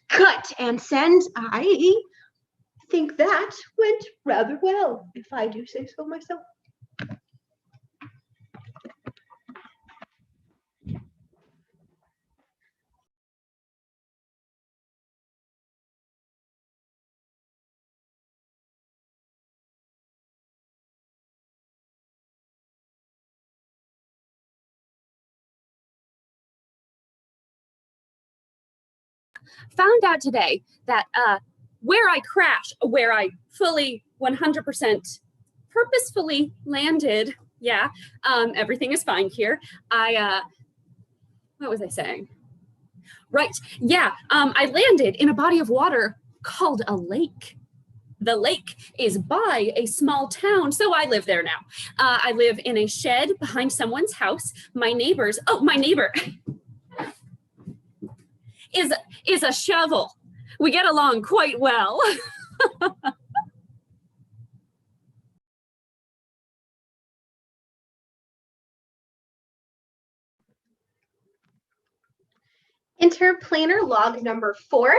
cut and send. I think that went rather well, if I do say so myself. Found out today that where I crashed, where I fully 100% purposefully landed, yeah, everything is fine here. What was I saying? Right, yeah, I landed in a body of water called a lake. The lake is by a small town, so I live there now. I live in a shed behind someone's house. My neighbor is a shovel. We get along quite well. Interplanar log number 4.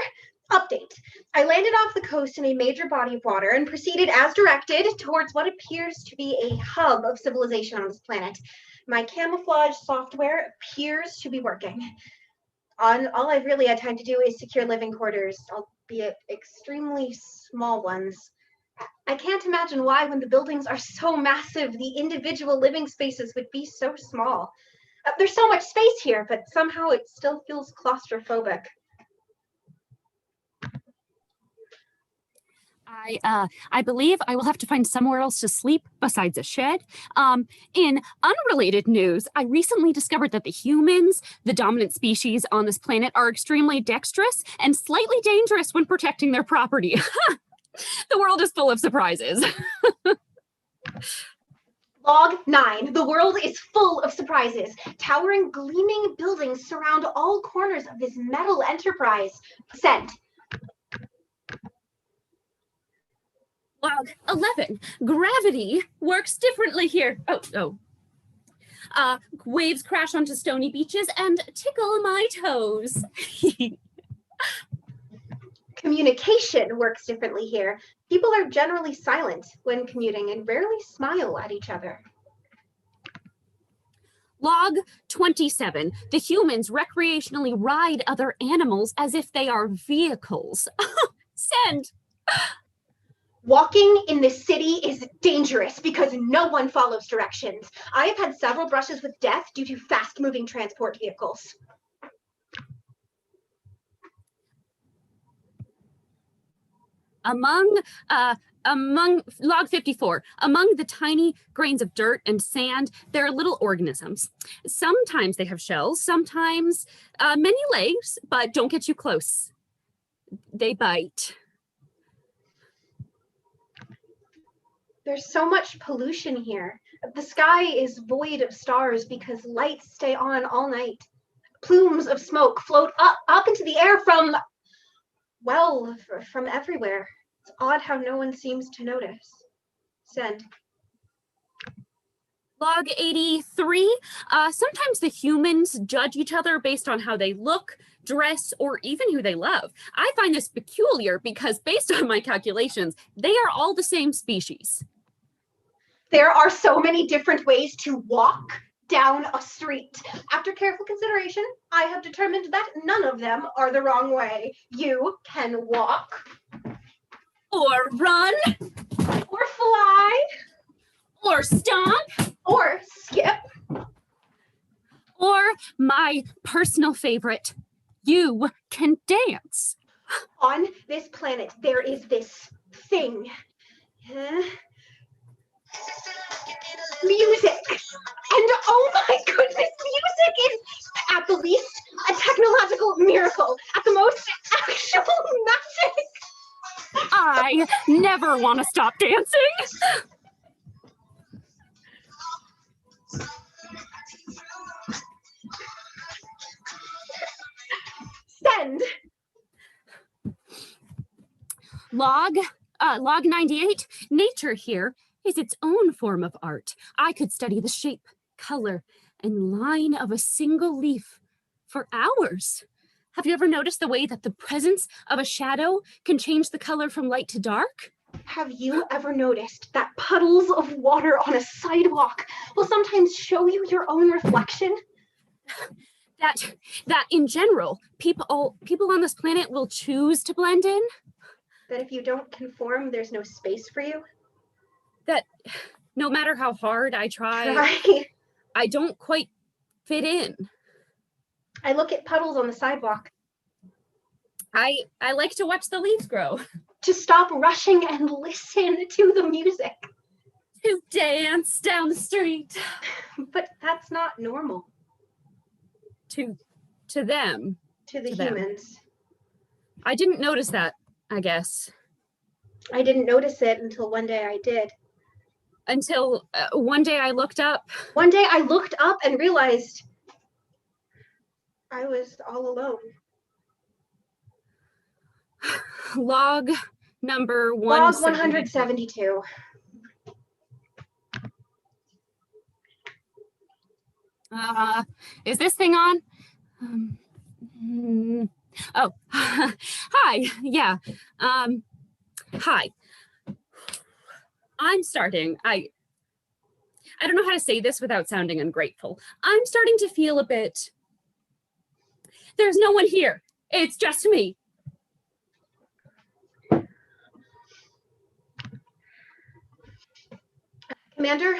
Update. I landed off the coast in a major body of water and proceeded as directed towards what appears to be a hub of civilization on this planet. My camouflage software appears to be working. All I've really had time to do is secure living quarters, albeit extremely small ones. I can't imagine why, when the buildings are so massive, the individual living spaces would be so small. There's so much space here, but somehow it still feels claustrophobic. I believe I will have to find somewhere else to sleep besides a shed. In unrelated news, I recently discovered that the humans, the dominant species on this planet, are extremely dexterous and slightly dangerous when protecting their property. The world is full of surprises. Log 9. The world is full of surprises. Towering, gleaming buildings surround all corners of this metal enterprise. Send. Log 11. Gravity works differently here. Waves crash onto stony beaches and tickle my toes. Communication works differently here. People are generally silent when commuting and rarely smile at each other. Log 27. The humans recreationally ride other animals as if they are vehicles. Send. Walking in the city is dangerous because no one follows directions. I have had several brushes with death due to fast-moving transport vehicles. Among log 54, among the tiny grains of dirt and sand, there are little organisms. Sometimes they have shells, sometimes many legs, but don't get too close. They bite. There's so much pollution here. The sky is void of stars because lights stay on all night. Plumes of smoke float up into the air from everywhere. It's odd how no one seems to notice. Send. Log 83, sometimes the humans judge each other based on how they look, dress, or even who they love. I find this peculiar because based on my calculations, they are all the same species. There are so many different ways to walk down a street. After careful consideration, I have determined that none of them are the wrong way. You can walk. Or run. Or fly. Or stomp. Or skip. Or my personal favorite, you can dance. On this planet, there is this thing. Music. And oh my goodness, music is at the least a technological miracle, at the most actual magic. I never want to stop dancing. Send. Log 98, nature here is its own form of art. I could study the shape, color, and line of a single leaf for hours. have you ever noticed the way that the presence of a shadow can change the color from light to dark? Have you ever noticed that puddles of water on a sidewalk will sometimes show you your own reflection? That in general, people on this planet will choose to blend in? That if you don't conform, there's no space for you? That no matter how hard I try, I don't quite fit in. I look at puddles on the sidewalk. I like to watch the leaves grow. To stop rushing and listen to the music. To dance down the street. But that's not normal. To them. To the humans. Them. I didn't notice that, I guess. I didn't notice it until one day I did. Until one day I looked up. One day I looked up and realized I was all alone. Log number 172. Is this thing on? Oh, hi. Yeah. Hi. I'm starting. I don't know how to say this without sounding ungrateful. I'm starting to feel a bit. There's no one here. It's just me. Commander,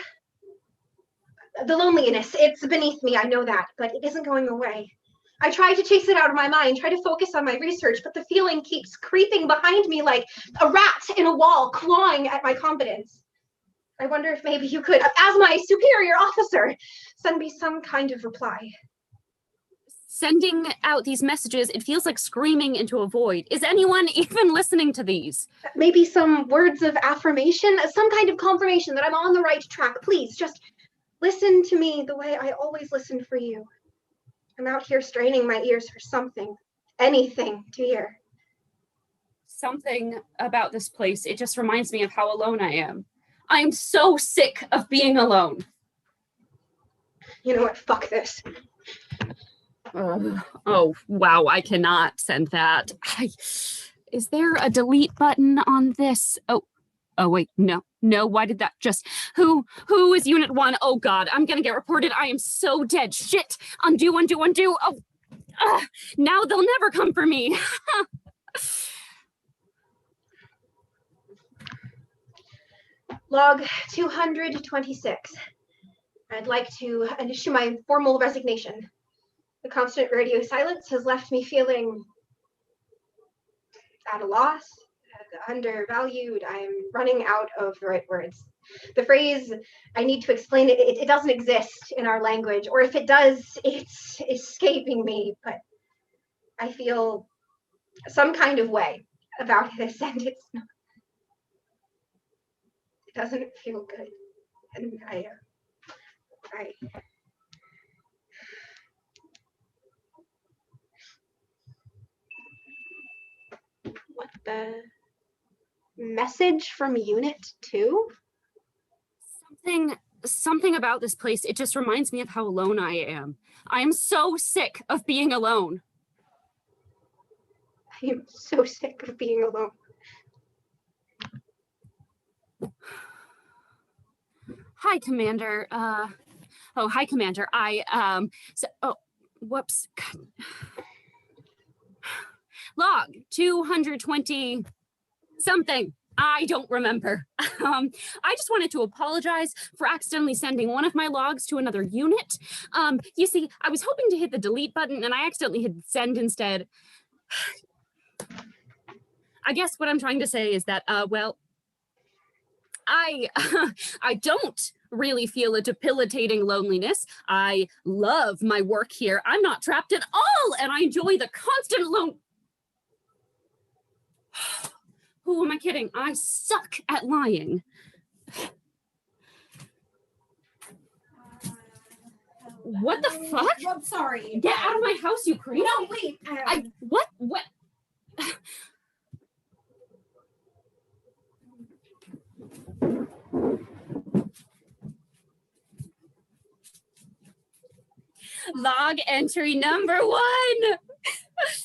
the loneliness, it's beneath me, I know that, but it isn't going away. I try to chase it out of my mind, try to focus on my research, but the feeling keeps creeping behind me like a rat in a wall, clawing at my confidence. I wonder if maybe you could, as my superior officer, send me some kind of reply. Sending out these messages, it feels like screaming into a void. Is anyone even listening to these? Maybe some words of affirmation, some kind of confirmation that I'm on the right track. Please, just listen to me the way I always listen for you. I'm out here straining my ears for something, anything to hear. Something about this place, it just reminds me of how alone I am. I am so sick of being alone. You know what? Fuck this. Oh, wow, I cannot send that. Is there a delete button on this? Oh, wait, no, why did that just... Who is Unit 1? Oh, God, I'm gonna get reported. I am so dead. Shit, undo. Oh, now they'll never come for me. Log 226. I'd like to issue my formal resignation. The constant radio silence has left me feeling at a loss, undervalued. I'm running out of the right words. The phrase, I need to explain it, it doesn't exist in our language, or if it does, it's escaping me, but I feel some kind of way about this, and it doesn't feel good. And I what the message from Unit 2? Something about this place, it just reminds me of how alone I am. I am so sick of being alone. I am so sick of being alone. Hi, Commander. Hi, Commander. Whoops. Log 220 something. I don't remember. I just wanted to apologize for accidentally sending one of my logs to another unit. You see, I was hoping to hit the delete button and I accidentally hit send instead. I guess what I'm trying to say is that, I don't really feel a debilitating loneliness. I love my work here. I'm not trapped at all, and I enjoy the constant Who am I kidding? I suck at lying. What the fuck? I'm sorry. Get out of my house, you creep. No, wait. What? Log entry number 1.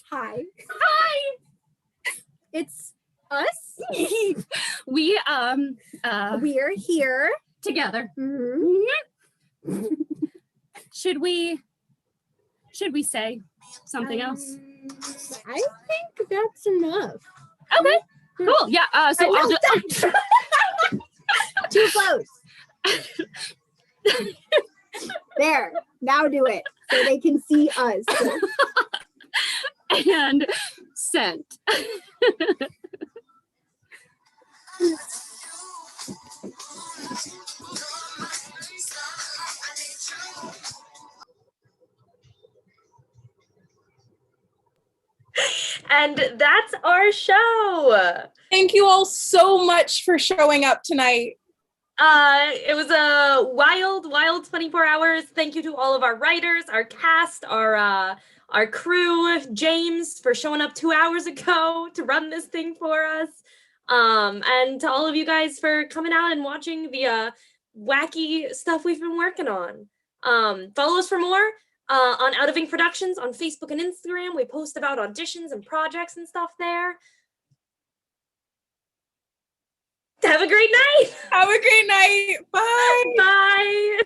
Hi. Hi. It's us. We're here together. Mm-hmm. Should we say something else? I think that's enough. Okay. Cool. Yeah. So I'll just too close. There. Now do it so they can see us. And sent. And that's our show. Thank you all so much for showing up tonight. It was a wild 24 hours. Thank you to all of our writers, our cast, our crew, James for showing up 2 hours ago to run this thing for us. And to all of you guys for coming out and watching the wacky stuff we've been working on. Follow us for more on Out of Ink Productions on Facebook and Instagram. We post about auditions and projects and stuff there. Have a great night. Have a great night. Bye. Bye.